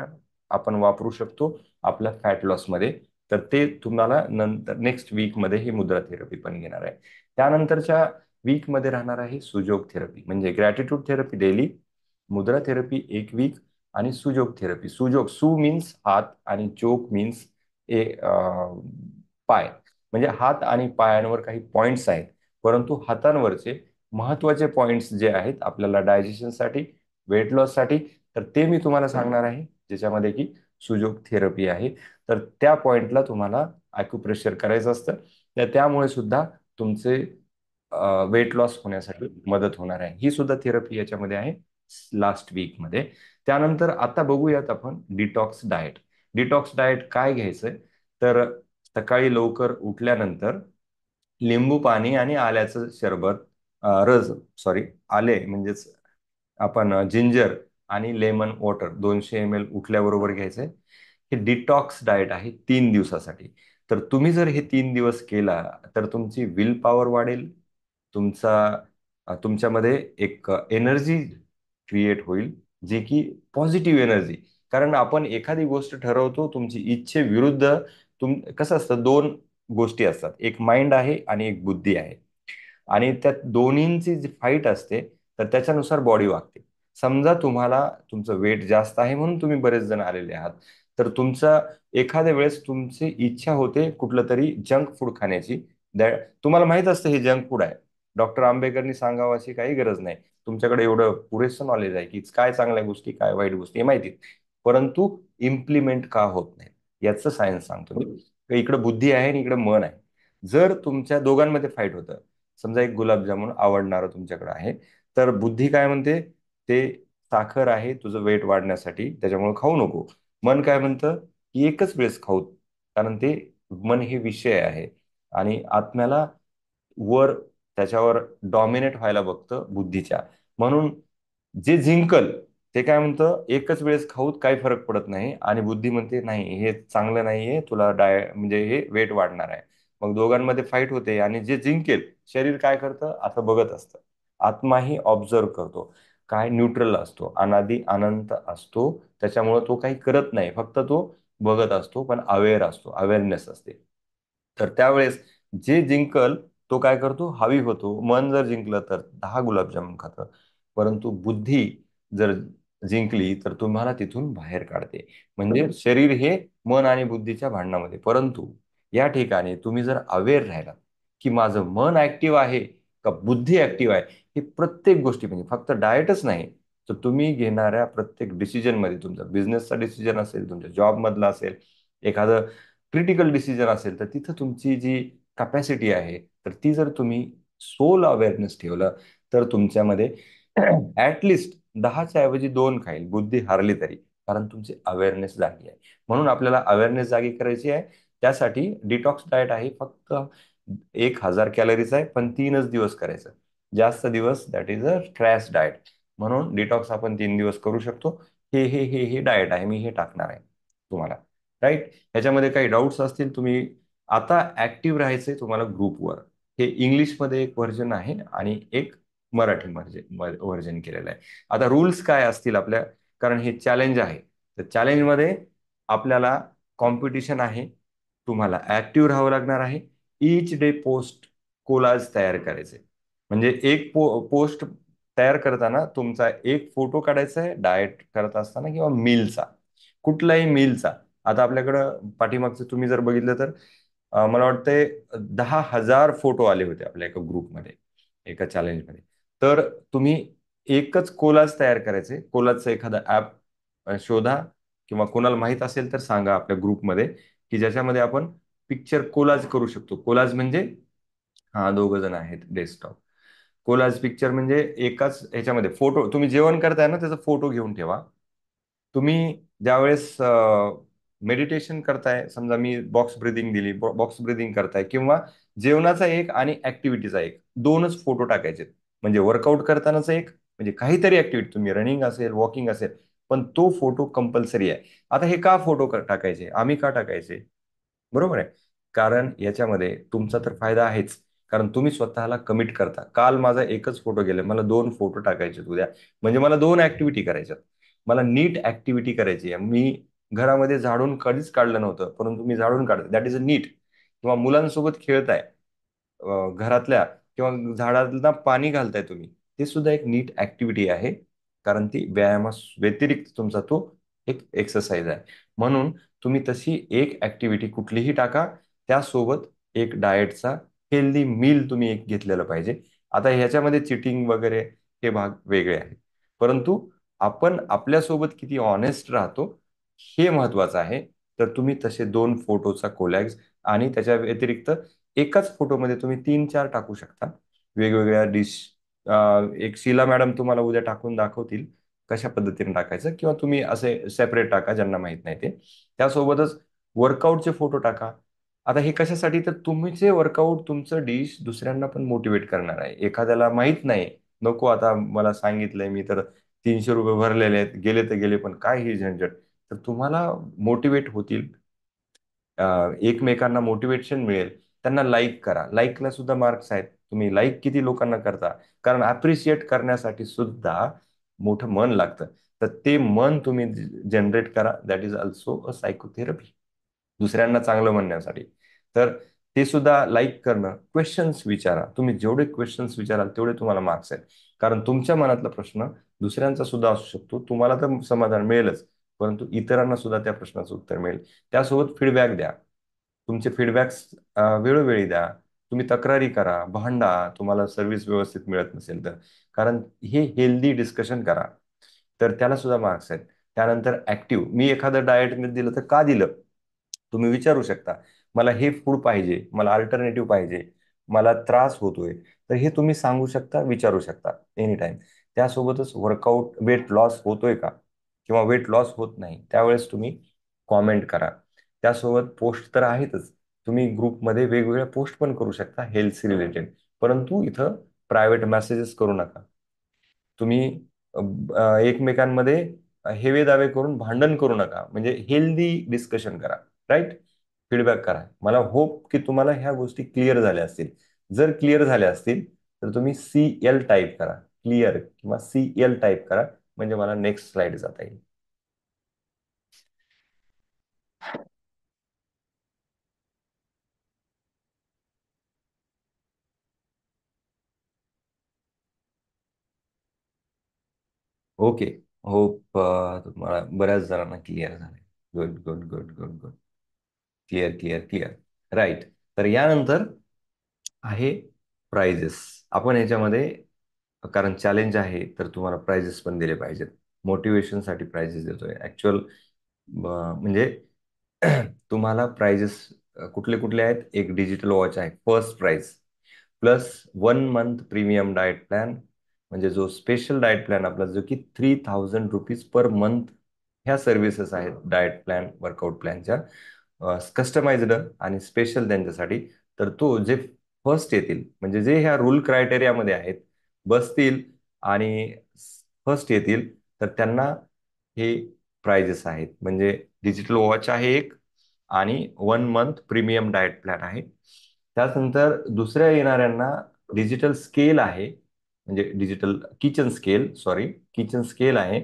आपण वापरू शकतो आपल्या फॅट लॉस मध्ये. तर ते तुम्हाला नंतर नेक्स्ट वीक मध्ये ही मुद्रा थेरपी पण घेणार आहे. त्यानंतरच्या वीक मध्ये राहणार आहे सुजोग थेरपी. म्हणजे ग्रॅटिट्यूड थेरपी डेली, मुद्रा थेरपी एक वीक, आणि सुजोग थेरपी. सु मीन्स हात आणि जोग मीन्स पाय. म्हणजे हात आणि पायांवर काही पॉइंट्स आहेत, परंतु हातांवरचे महत्वाचे पॉइंट्स जे आहेत आपल्याला डायजेशनसाठी, वेट लॉससाठी, तर ते मी तुम्हाला सांगणार आहे, ज्याच्यामध्ये की सुजोग थेरपी आहे. तर त्या पॉइंटला तुम्हाला अॅक्युप्रेशर करायचं असतं. त्यामुळे सुद्धा तुमचे वेट लॉस होण्यासाठी मदत होणार आहे. ही सुद्धा थेरपी याच्यामध्ये आहे लास्ट वीक मध्ये. त्यानंतर आता बघूयात आपण डिटॉक्स डाएट. डिटॉक्स डाएट काय घ्यायचंय, तर सकाळी लवकर उठल्यानंतर लिंबू पाणी आणि आल्याचं सरबत, रस, सॉरी, आले म्हणजेच आपण जिंजर आणि लेमन वॉटर 200 ml उठल्याबरोबर घ्यायचंय. हे डिटॉक्स डाएट आहे 3 दिवसासाठी. तर तुम्ही जर हे 3 दिवस केला, तर तुमची विल पॉवर वाढेल, तुमचा तुमच्यामध्ये एक एनर्जी क्रिएट होईल, जे की पॉझिटिव्ह एनर्जी. कारण आपण एखादी गोष्ट ठरवतो तुमची इच्छेविरुद्ध. कसं असतं, 2 गोष्टी असतात, एक माइंड आहे आणि एक बुद्धी आहे. आणि त्या दोन्हींची जी फाईट असते, तर त्याच्यानुसार बॉडी वागते. समजा तुम्हाला तुमचं वेट जास्त आहे म्हणून तुम्ही बरेच जण आलेले आहात, तर तुमचा एखाद्या वेळेस तुमची इच्छा होते कुठलं तरी जंक फूड खाण्याची. तुम्हाला माहित असतं हे जंक फूड आहे, डॉक्टर आंबेडकरनी सांगावं अशी काही गरज नाही. तुमच्याकडे एवढं पुरेसं नॉलेज आहे की काय चांगल्या गोष्टी काय वाईट गोष्टी हे माहिती, परंतु इम्प्लिमेंट का होत नाही याचं सायन्स सांगतो मी. इकडे बुद्धी आहे आणि इकडे मन आहे. जर तुमच्या दोघांमध्ये फाईट होतं, समजा एक गुलाबजामुन आवडणार तुमच्याकडे आहे, तर बुद्धी काय म्हणते, ते साखर आहे तुझं वेट वाढण्यासाठी, त्याच्यामुळे खाऊ नको. मन काय म्हणतं की एकच वेळेस खाऊ, कारण ते मन हे विषय आहे आणि आत्म्याला वर त्याच्यावर डॉमिनेट व्हायला बघतं बुद्धीच्या. म्हणून जे जिंकल ते काय म्हणतं, एकच वेळेस खाऊत काही फरक पडत नाही, आणि बुद्धी म्हणते नाही हे चांगलं नाहीये तुला, म्हणजे हे वेट वाढणार आहे. मग दोघांमध्ये फाईट होते, आणि जे जिंकेल, शरीर काय करतं आता बघत असतं, आत्माही ऑब्झर्व करतो, काय न्यूट्रल असतो, अनादी अनंत असतो, त्याच्यामुळे तो काही करत नाही, फक्त तो बघत असतो, पण अवेअर असतो, अवेअरनेस असते. तर त्यावेळेस जे जिंकल तो काय करतो, हावी होतो. मन जर जिंकलं तर 10 गुलाबजामुन खातं, परंतु बुद्धी जर जिंकली तर तुम्हाला तिथून बाहेर काढते. म्हणजे शरीर हे मन आणि बुद्धीच्या भांडणामध्ये, परंतु या ठिकाणी तुम्ही जर अवेअर राहिला की माझं मन ऍक्टिव्ह आहे का बुद्धी ऍक्टिव्ह आहे, ही प्रत्येक गोष्टी, म्हणजे फक्त डाएटच नाही, तर तुम्ही घेणाऱ्या प्रत्येक डिसिजन मध्ये, तुमचा बिझनेसचा डिसिजन असेल, तुमच्या जॉब मधला असेल, एखादं क्रिटिकल डिसिजन असेल, तर तिथं तुमची जी कॅपॅसिटी आहे, तर ती जर तुम्ही सोल अवेअरनेस ठेवलं, तर तुमच्यामध्ये ऍटलिस्ट 10च्या ऐवजी 2 खाईल बुद्धी हारली तरी, कारण तुमची अवेअरनेस जागी आहे. म्हणून आपल्याला अवेअरनेस जागी करायची आहे. त्यासाठी डिटॉक्स डाएट आहे, फक्त 1000 कॅलरीज आहे, पण 3च दिवस करायचं. जास्त दिवस that is a crash diet. म्हणून डिटॉक्स आपण 3 दिवस करू शकतो. हे डाएट आहे, मी हे टाकणार आहे तुम्हाला. राईट. ह्याच्यामध्ये काही डाऊट्स असतील तुम्ही. आता ऍक्टिव्ह राहायचंय तुम्हाला ग्रुपवर. हे इंग्लिशमध्ये एक व्हर्जन आहे आणि एक मराठी व्हर्जन केलेलं आहे. आता रूल्स काय असतील आपल्या, कारण हे चॅलेंज आहे, तर चॅलेंजमध्ये आपल्याला कॉम्पिटिशन आहे, तुम्हाला ऍक्टिव्ह राहावं लागणार आहे. इच डे पोस्ट कोलाज तयार करायचे. म्हणजे एक पोस्ट तयार करताना तुमचा एक फोटो काढायचा आहे, डाएट करत असताना किंवा मीलचा, कुठलाही मीलचा. आता आपल्याकडं पाठीमागचं तुम्ही जर बघितलं तर मला वाटतंय 10,000 फोटो आले होते आपल्या एका ग्रुपमध्ये, एका चॅलेंजमध्ये. तर तुम्ही एकच कोलाज तयार करायचे. कोलाजचं एखादं ऍप शोधा, किंवा कोणाला माहित असेल तर सांगा आपल्या ग्रुपमध्ये, की ज्याच्यामध्ये आपण पिक्चर कोलाज करू शकतो. कोलाज म्हणजे, हा 2 जण आहेत डेस्कटॉप. कोलाज पिक्चर म्हणजे एकाच ह्याच्यामध्ये फोटो, तुम्ही जेवण करताय ना त्याचा फोटो घेऊन ठेवा. तुम्ही ज्यावेळेस मेडिटेशन करताय, समजा मी बॉक्स ब्रिदिंग दिली, बॉक्स ब्रिदिंग करताय, किंवा जेवणाचा एक आणि ऍक्टिव्हिटीचा एक, 2च फोटो टाकायचे. म्हणजे वर्कआउट करतानाचा एक, म्हणजे काहीतरी ऍक्टिव्हिटी, तुम्ही रनिंग असेल, वॉकिंग असेल, पण तो फोटो कंपल्सरी आहे. आता हे का फोटो टाकायचे, आम्ही का टाकायचे, बरोबर आहे, कारण याच्यामध्ये तुमचा तर फायदा आहेच, कारण तुम्ही स्वतःला कमिट करता. काल माझा एकच फोटो गेला, मला 2 फोटो टाकायचे उद्या, म्हणजे मला 2 ऍक्टिव्हिटी करायच्यात. मला नीट ऍक्टिव्हिटी करायची आहे. मी घरामध्ये झाडून कधीच काढलं नव्हतं, परंतु मी झाडून काढतो, दॅट इज अ नीट. किंवा मुलांसोबत खेळताय घरातल्या, किंवा झाडाला पाणी घालताय तुम्ही, ते सुद्धा एक नीट ऍक्टिव्हिटी आहे, कारण ती व्यायामा व्यतिरिक्त तुमचा तो एक एक्सरसाइज आहे. म्हणून तुम्ही तशी एक ऍक्टिव्हिटी कुठलीही टाका, त्यासोबत एक डाएटचा हेल्दी मील तुम्ही एक घेतलेलं पाहिजे. आता ह्याच्यामध्ये चिटिंग वगैरे हे भाग वेगळे आहेत, परंतु आपण आपल्यासोबत किती ऑनेस्ट राहतो हे महत्वाचं आहे. तर तुम्ही तसे 2 फोटोचा कोलॅज, आणि त्याच्या व्यतिरिक्त एकाच फोटोमध्ये तुम्ही 3-4 टाकू शकता वेगवेगळ्या डिश. एक शीला मॅडम तुम्हाला उद्या टाकून दाखवतील कशा पद्धतीने टाकायचं, किंवा तुम्ही असे सेपरेट टाका ज्यांना माहित नाही ते. त्यासोबतच वर्कआउटचे फोटो टाका. आता हे कशासाठी, तर तुमचे वर्कआउट, तुमचं डिश दुसऱ्यांना पण मोटिवेट करणार आहे. एखाद्याला माहित नाही, नको आता मला सांगितलंय मी तर 300 रुपये भरलेले आहेत, गेले तर गेले, पण काय ही झंझट, तर तुम्हाला मोटिवेट होतील. एकमेकांना मोटिवेशन मिळेल. त्यांना लाईक करा, लाईकला सुद्धा मार्क्स आहेत, तुम्ही लाईक किती लोकांना करता, कारण अप्रिशिएट करण्यासाठी सुद्धा मोठं मन लागतं. तर ते मन तुम्ही जनरेट करा, that is also a psychotherapy, दुसऱ्यांना चांगलं म्हणण्यासाठी. तर ते सुद्धा लाईक करणं. क्वेश्चन्स विचारा, तुम्ही जेवढे क्वेश्चन्स विचाराल तेवढे तुम्हाला मार्क्स आहेत, कारण तुमच्या मनातला प्रश्न दुसऱ्यांचा सुद्धा असू शकतो. तुम्हाला तर समाधान मिळेलच, परंतु इतरांना सुद्धा त्या प्रश्नाचं उत्तर मिळेल. त्यासोबत फीडबॅक द्या. तुमचे फीडबॅक्स वेळोवेळी द्या. तुम्ही तक्रारी करा, भांडा, तुम्हाला सर्व्हिस व्यवस्थित मिळत नसेल तर, कारण हे हेल्दी डिस्कशन करा, तर त्याला सुद्धा मार्क्स आहेत. त्यानंतर ऍक्टिव्ह, मी एखादं डाएट दिलं तर का दिलं, तुम्ही विचारू शकता. मला हे फूड पाहिजे, मला अल्टरनेटिव्ह पाहिजे, मला त्रास होतोय, तर हे तुम्ही सांगू शकता, विचारू शकता एनी टाइम. त्यासोबतच वर्कआउट, वेट लॉस होतोय का, किंवा वेट लॉस होत नाही, त्यावेळेस तुम्ही कॉमेंट करा. त्यासोबत पोस्ट तर आहेतच, तुम्ही ग्रुपमध्ये वेगवेगळ्या पोस्ट पण करू शकता हेल्थ रिलेटेड, परंतु इथं प्रायव्हेट मेसेजेस करू नका. तुम्ही एकमेकांमध्ये हेवे दावे करून भांडण करू नका, म्हणजे हेल्दी डिस्कशन करा. राईट. फीडबॅक करा. मला होप की तुम्हाला ह्या गोष्टी क्लिअर झाल्या असतील. जर क्लिअर झाल्या असतील तर तुम्ही CL टाईप करा, क्लिअर किंवा CL टाईप करा, म्हणजे मला नेक्स्ट स्लाइड जाता येईल. ओके. होप तुम्हाला बऱ्याच जणांना क्लिअर झालंय. Good good good good good. Clear clear clear. Right. तर यानंतर आहे प्राइजेस. आपण याच्यामध्ये, कारण चॅलेंज आहे तर तुम्हाला प्राइजेस पण दिले पाहिजेत. मोटिवेशनसाठी प्राइजेस देतोय ऍक्च्युअल. म्हणजे तुम्हाला प्राइजेस कुठले कुठले आहेत? एक डिजिटल वॉच आहे first price, plus 1 month premium diet plan, म्हणजे जो स्पेशल डाएट प्लॅन आपला, जो की ₹3000 पर मंथ. ह्या सर्व्हिसेस आहेत डाएट प्लॅन, वर्कआउट प्लॅनच्या, कस्टमाइज्ड आणि स्पेशल त्यांच्यासाठी. तर तो जे फर्स्ट येतील, म्हणजे जे ह्या रूल क्रायटेरियामध्ये आहेत, बसतील आणि फर्स्ट येतील, तर त्यांना हे प्राइजेस आहेत. म्हणजे डिजिटल वॉच आहे एक, आणि 1 मंथ प्रीमियम डाएट प्लॅन आहे. त्यानंतर दुसऱ्या येणाऱ्यांना डिजिटल स्केल आहे, म्हणजे digital kitchen scale, sorry, kitchen scale आहे,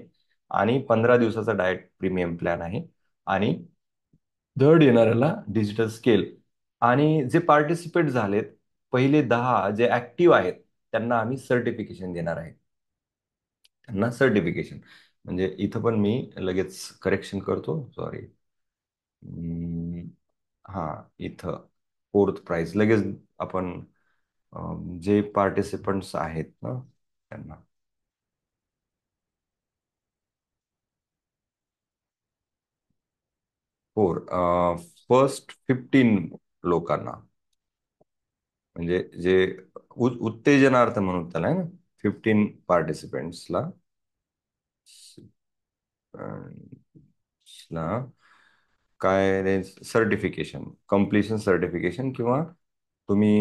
आणि 15 दिवसाचा डाएट प्रीमियम प्लॅन आहे. आणि थर्ड येणाऱ्याला डिजिटल स्केल. आणि जे पार्टिसिपेट झालेत, पहिले 10 जे ऍक्टिव्ह आहेत, त्यांना आम्ही सर्टिफिकेशन देणार आहे. त्यांना सर्टिफिकेशन, म्हणजे इथं पण मी लगेच करेक्शन करतो, सॉरी. हा, इथं फोर्थ प्राइज लगेच आपण, जे पार्टिसिपंट्स आहेत ना त्यांना. फोर, फर्स्ट 15 लोकांना, म्हणजे जे उत्तेजनार्थ म्हणून त्याला आहे ना, 15 पार्टिसिपेंट्सला काय सर्टिफिकेशन, कम्प्लिशन सर्टिफिकेशन, किंवा तुम्ही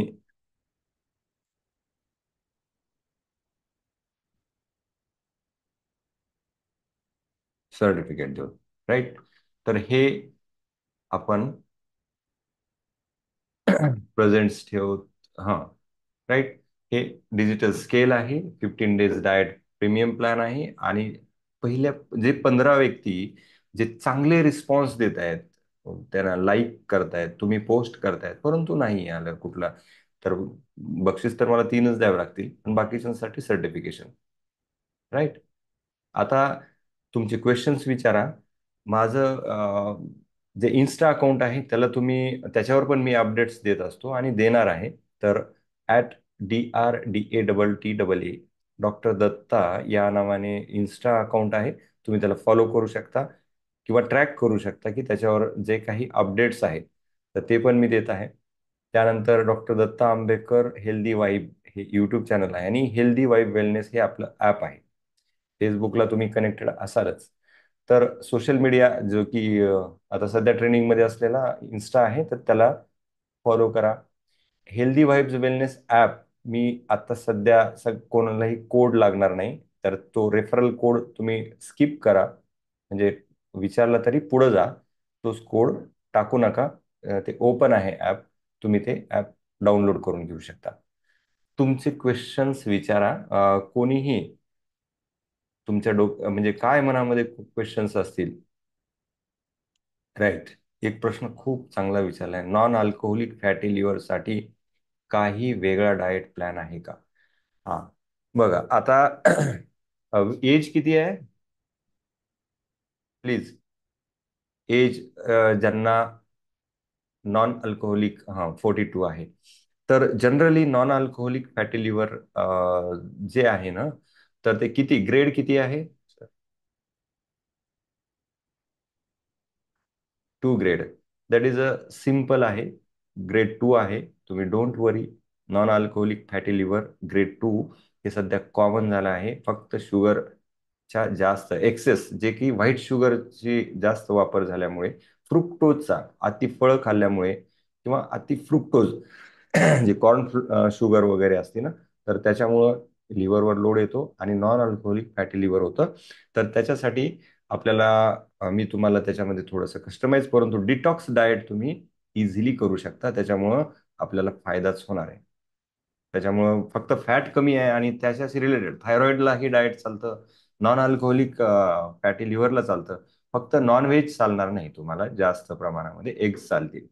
सर्टिफिकेट देऊ. राईट. तर हे आपण प्रेझेंट्स ठेवत. हा. राईट. हे डिजिटल स्केल आहे, 15 डेज डाएट प्रीमियम प्लॅन आहे, आणि पहिल्या जे 15 व्यक्ती जे चांगले रिस्पॉन्स देत आहेत, त्यांना लाईक करतायत, तुम्ही पोस्ट करतायत, परंतु नाही आलं कुठला, तर बक्षीस तर मला 3च द्यावे लागतील, पण बाकीच्यांसाठी सर्टिफिकेशन. राईट. आता तुमचे क्वेश्चन्स विचारा. माझं जे इन्स्टा अकाउंट आहे त्याला तुम्ही, त्याच्यावर पण मी अपडेट्स देत असतो आणि देणार आहे. तर @DRDATTAA डॉक्टर दत्ता या नावाने इन्स्टा अकाउंट आहे. तुम्ही त्याला फॉलो करू शकता किंवा ट्रॅक करू शकता की त्याच्यावर जे काही अपडेट्स आहेत तर ते पण मी देत आहे. त्यानंतर doctor Datta Ambedkar healthy vibe हे यूट्यूब चॅनल आहे, आणि हेल्दी वाईब वेलनेस हे आपलं ॲप आहे. फेसबुकला तुम्ही कनेक्टेड असालच. तर सोशल मीडिया जो की आता सध्या ट्रेनिंगमध्ये असलेला इन्स्टा आहे, तर त्याला फॉलो करा. हेल्दी व्हाइब्स वेलनेस ॲप, मी आता सध्या कोणालाही कोड लागणार नाही, तर तो रेफरल कोड तुम्ही स्किप करा, म्हणजे विचारला तरी पुढे जा, तोच कोड टाकू नका. ते ओपन आहे ॲप, तुम्ही ते ॲप डाउनलोड करून घेऊ शकता. तुमचे क्वेश्चन्स विचारा. कोणीही तुमच्या म्हणजे काय मनामध्ये क्वेश्चन्स असतील. राईट. एक प्रश्न खूप चांगला विचारलाय, नॉन अल्कोहोलिक फॅटी लिव्हर साठी काही वेगळा डाएट प्लॅन आहे का? हा. बघा आता, एज किती आहे प्लीज? एज, ज्यांना नॉन अल्कोहोलिक, हा, 42 आहे. तर generally non alcoholic fatty liver जे आहे ना, तर ते किती, ग्रेड किती आहे? 2 grade. That is a simple आहे. ग्रेड 2 आहे. तुम्ही don't worry. Non alcoholic fatty liver grade 2 हे सध्या कॉमन झालं आहे. फक्त शुगरच्या जास्त एक्सेस, जे की व्हाईट शुगरची जास्त वापर झाल्यामुळे, फ्रुक्टोजचा अति फळ खाल्ल्यामुळे, किंवा अति फ्रुक्टोज जे कॉर्न शुगर वगैरे असते ना, तर त्याच्यामुळं लिव्हरवर लोड येतो आणि नॉन अल्कोहोलिक फॅटी लिव्हर होतं. तर त्याच्यासाठी आपल्याला मी तुम्हाला त्याच्यामध्ये थोडंसं कस्टमाइज, परंतु डिटॉक्स डाएट तुम्ही इझिली करू शकता. त्याच्यामुळं आपल्याला फायदाच होणार आहे. त्याच्यामुळं फक्त फॅट कमी आहे आणि त्याच्याशी रिलेटेड थायरॉइडला ही डाएट चालतं, नॉन अल्कोहोलिक फॅटी लिव्हरला चालतं. फक्त नॉन व्हेज चालणार नाही, तुम्हाला जास्त प्रमाणामध्ये एग्स चालतील.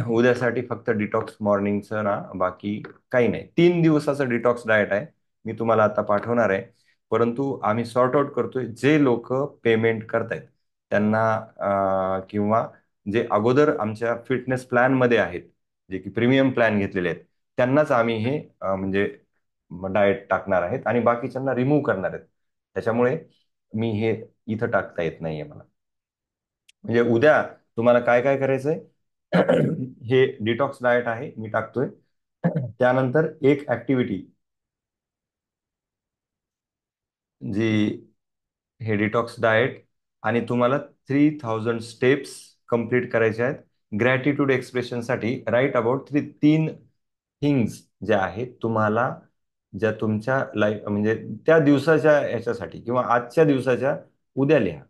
उद्यासाठी फक्त डिटॉक्स मॉर्निंगचं ना, बाकी काही नाही. 3 दिवसाचं डिटॉक्स डाएट आहे, मी तुम्हाला आता पाठवणार आहे. परंतु आम्ही सॉर्ट आउट करतोय जे लोक पेमेंट करतायत त्यांना, किंवा जे अगोदर आमच्या फिटनेस प्लॅन मध्ये आहेत, जे की प्रीमियम प्लॅन घेतलेले आहेत, त्यांनाच आम्ही हे म्हणजे डाएट टाकणार आहेत आणि बाकीच्यांना रिमूव्ह करणार आहेत. त्याच्यामुळे मी हे इथं टाकता येत नाहीये मला. म्हणजे उद्या तुम्हाला काय काय करायचंय, हे डिटॉक्स डाएट आहे मी टाकतोय. त्यानंतर एक ऍक्टिव्हिटी जी, हे डिटॉक्स डाएट, आणि तुम्हाला 3000 स्टेप्स कंप्लीट करायचे आहेत ग्रॅटिट्यूड एक्सप्रेशनसाठी. राईट अबाउट 3 थिंग्स ज्या आहेत तुम्हाला, ज्या तुमच्या लाईफ म्हणजे त्या दिवसाच्या याच्यासाठी किंवा आजच्या दिवसाच्या, उद्या लिहा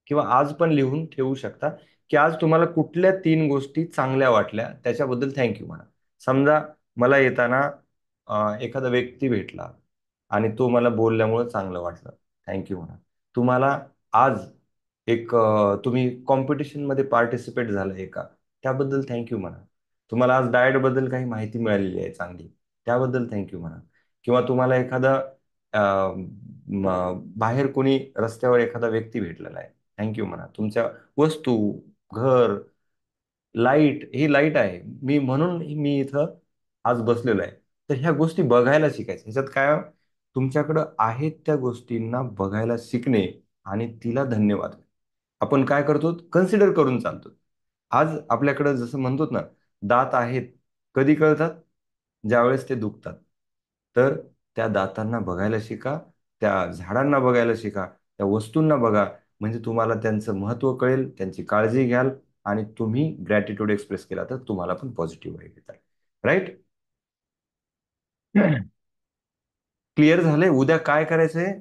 किंवा आज पण लिहून ठेवू शकता, की आज तुम्हाला कुठल्या 3 गोष्टी चांगल्या वाटल्या त्याच्याबद्दल थँक्यू म्हणा. समजा मला येताना एखादा व्यक्ती भेटला आणि तो मला बोलल्यामुळे चांगलं वाटलं, थँक्यू म्हणा. तुम्हाला आज एक तुम्ही कॉम्पिटिशन मध्ये पार्टिसिपेट झालाय का, त्याबद्दल थँक्यू म्हणा. तुम्हाला आज डाएट बद्दल काही माहिती मिळालेली आहे चांगली, त्याबद्दल थँक्यू म्हणा. किंवा तुम्हाला एखादा बाहेर कोणी रस्त्यावर एखादा व्यक्ती भेटलेला आहे, थँक्यू म्हणा. तुमच्या वस्तू, घर, लाईट, ही लाईट आहे मी म्हणून मी इथं आज बसलेलो आहे. तर ह्या गोष्टी बघायला शिकायच्या. ह्याच्यात काय तुमच्याकडं आहेत त्या गोष्टींना बघायला शिकणे आणि तिला धन्यवाद. आपण काय करतो, कन्सिडर करून चालतो. आज आपल्याकडं जसं म्हणतो ना, दात आहेत कधी कळतात, ज्यावेळेस ते दुखतात. तर त्या दातांना बघायला शिका, त्या झाडांना बघायला शिका, त्या वस्तूंना बघा. म्हणजे तुम्हाला त्यांचं महत्त्व कळेल, त्यांची काळजी घ्याल आणि तुम्ही ग्रॅटिट्यूड एक्सप्रेस केला तर तुम्हाला पण पॉझिटिव्ह वाईब येतात. राईट. क्लिअर झालंय. उद्या काय करायचंय,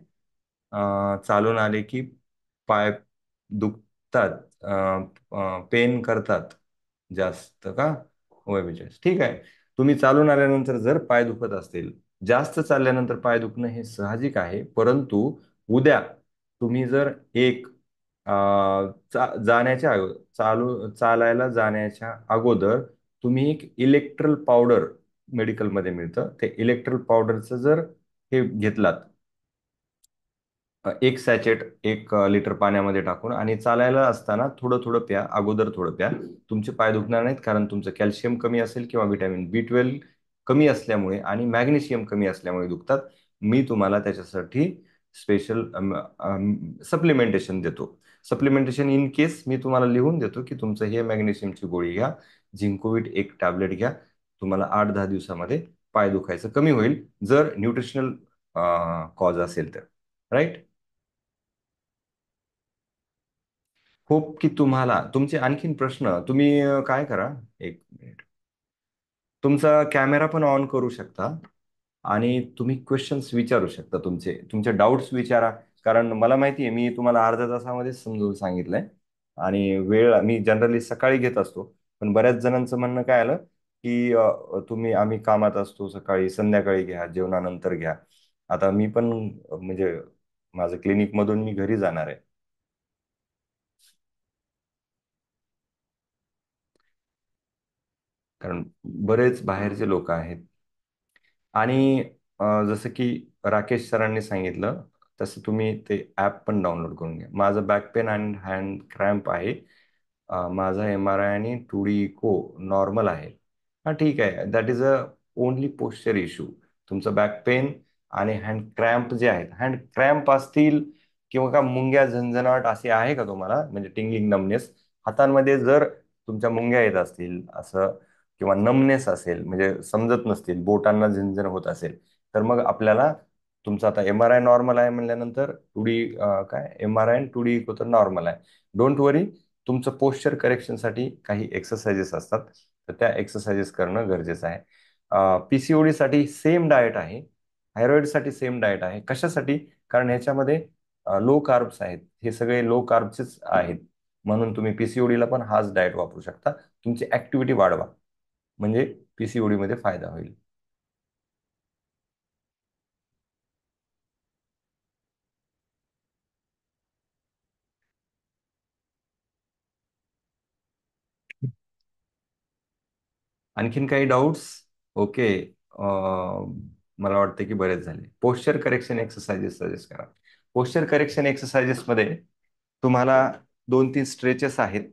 चालून आले की पाय दुखतात, पेन करतात जास्त का, होय विजय, ठीक आहे. तुम्ही चालून आल्यानंतर जर पाय दुखत असतील, जास्त चालल्यानंतर पाय दुखणं हे साहजिक आहे. परंतु उद्या तुम्ही जर एक जाण्याच्या चालायला जाण्याच्या अगोदर तुम्ही एक इलेक्ट्रल पावडर, मेडिकलमध्ये मिळतं, ते इलेक्ट्रल पावडरचं जर हे घेतलात, एक सॅचेट 1 लिटर पाण्यामध्ये टाकून, आणि चालायला असताना थोडं थोडं प्या, अगोदर थोडं प्या. तुमचे पाय दुखणार नाहीत, कारण तुमचं कॅल्शियम कमी असेल किंवा व्हिटॅमिन B12 कमी असल्यामुळे आणि मॅग्नेशियम कमी असल्यामुळे दुखतात. मी तुम्हाला त्याच्यासाठी स्पेशल सप्लिमेंटेशन देतो. सप्लिमेंटेशन इन केस मी तुम्हाला लिहून देतो की तुमचं हे मॅग्नेशियमची गोळी घ्या, झिंकोविट 1 टॅबलेट घ्या. तुम्हाला 8-10 दिवसामध्ये पाय दुखायचं कमी होईल, जर न्यूट्रिशनल कॉज असेल तर. राईट. होप की तुम्हाला तुमचे आणखीन प्रश्न, तुम्ही काय करा, 1 मिनिट, तुमचा कॅमेरा पण ऑन करू शकता आणि तुम्ही क्वेश्चन्स विचारू शकता, तुमचे तुमचे डाऊट्स विचारा. कारण मला माहिती आहे, मी तुम्हाला अर्ध्या तासामध्ये समजून सांगितलंय आणि वेळ मी जनरली सकाळी घेत असतो. पण बऱ्याच जणांचं म्हणणं काय आलं की आम्ही कामात असतो, सकाळी संध्याकाळी घ्या, जेवणानंतर घ्या. आता मी पण म्हणजे माझं क्लिनिक मधून मी घरी जाणार आहे. कारण बरेच बाहेरचे लोक आहेत. आणि जसं की राकेश सरांनी सांगितलं, तसं तुम्ही ते ॲप पण डाउनलोड करून घ्या. माझं back pain and hand cramp आहे. माझा MRI आणि 2D इको नॉर्मल आहे. हा ठीक आहे, that is a only posture issue. तुमचं बॅक पेन आणि हँड क्रॅम्प जे आहेत, हँड क्रॅम्प असतील किंवा का मुंग्या झंझणाट असे आहे का तुम्हाला, म्हणजे टिंगलिंग नमनेस हातांमध्ये जर तुमच्या मुंग्या येत असतील असं, किंवा नमनेस असेल म्हणजे समजत नसतील, बोटांना झिंजण होत असेल, तर मग आपल्याला तुमचं आता MRI नॉर्मल आहे म्हणल्यानंतर 2D, काय MRI आणि 2D इको तर नॉर्मल आहे. डोंट वरी. तुमचं पोश्चर करेक्शनसाठी काही एक्सरसाइजेस असतात, तर त्या एक्सरसाइजेस करणं गरजेचं आहे. PCOD साठी सेम डाएट आहे. थायरॉइडसाठी सेम डाएट आहे. कशासाठी? कारण ह्याच्यामध्ये लो कार्ब्स आहेत, हे सगळे लो कार्बचेच आहेत. म्हणून तुम्ही पीसीओडीला पण हाच डाएट वापरू शकता. तुमची ऍक्टिव्हिटी वाढवा, म्हणजे पीसीओडी मध्ये फायदा होईल. आणखीन काही डाऊट्स? ओके. मला वाटतं की बरेच झाले. पोश्चर करेक्शन एक्सरसाइजेस सजेस्ट करा. पोश्चर करेक्शन एक्सरसाइजेस मध्ये तुम्हाला 2-3 स्ट्रेचेस आहेत,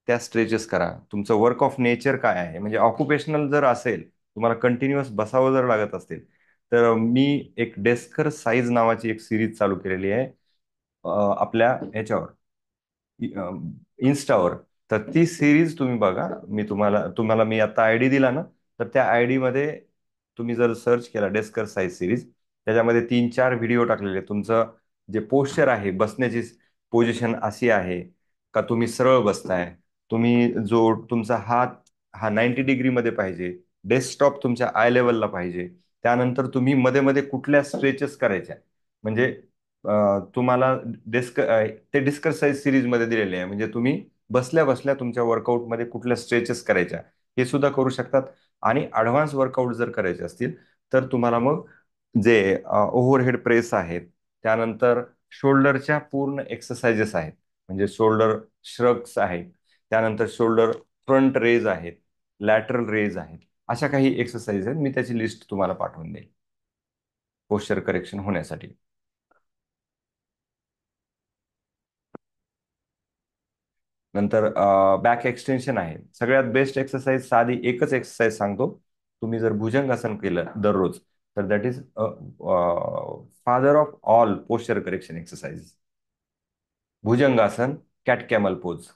त्या स्ट्रेचेस करा. तुमचं वर्क ऑफ नेचर काय आहे, म्हणजे ऑक्युपेशनल जर असेल, तुम्हाला कंटिन्युअस बसावं जर लागत असेल, तर मी एक डेस्कर साईज नावाची एक सिरीज चालू केलेली आहे आपल्या ह्याच्यावर, इन्स्टावर. तर ती सिरीज तुम्ही बघा. मी आता आयडी दिला ना, तर त्या आयडी मध्ये तुम्ही जर सर्च केला डेस्कर साईज सिरीज, त्याच्यामध्ये 3-4 व्हिडिओ टाकलेले आहेत. तुमचं जे पोश्चर आहे, बसण्याची पोझिशन अशी आहे का, तुम्ही सरळ बसताय, तुम्ही जो तुमचा हात हा 90 डिग्री मध्ये पाहिजे, डेस्कटॉप तुमच्या आय लेवलला पाहिजे, त्यानंतर तुम्ही मध्ये मध्ये कुठल्या स्ट्रेचेस करायच्या, म्हणजे तुम्हाला ते डिस्कस साईज सिरीज मध्ये दिलेले आहे. म्हणजे तुम्ही बसल्या बसल्या तुमच्या वर्कआउटमध्ये कुठल्या स्ट्रेचेस करायच्या हे सुद्धा करू शकतात. आणि ऍडव्हान्स वर्कआउट जर करायचे असतील, तर तुम्हाला मग जे ओव्हरहेड प्रेस आहेत, त्यानंतर शोल्डरच्या पूर्ण एक्सरसाइजेस आहेत, म्हणजे शोल्डर श्रग्स आहेत, त्यानंतर शोल्डर फ्रंट रेज आहेत, लॅटरल रेज आहेत, अशा काही एक्सरसाइज आहेत. मी त्याची लिस्ट तुम्हाला पाठवून देईन पोश्चर करेक्शन होण्यासाठी. नंतर बॅक एक्सटेन्शन आहे. सगळ्यात बेस्ट एक्सरसाइज, साधी एकच एक्सरसाइज सांगतो. तुम्ही जर भुजंगासन केलं दररोज, तर that is father of all posture correction exercise. Bhujangasana, cat camel pose.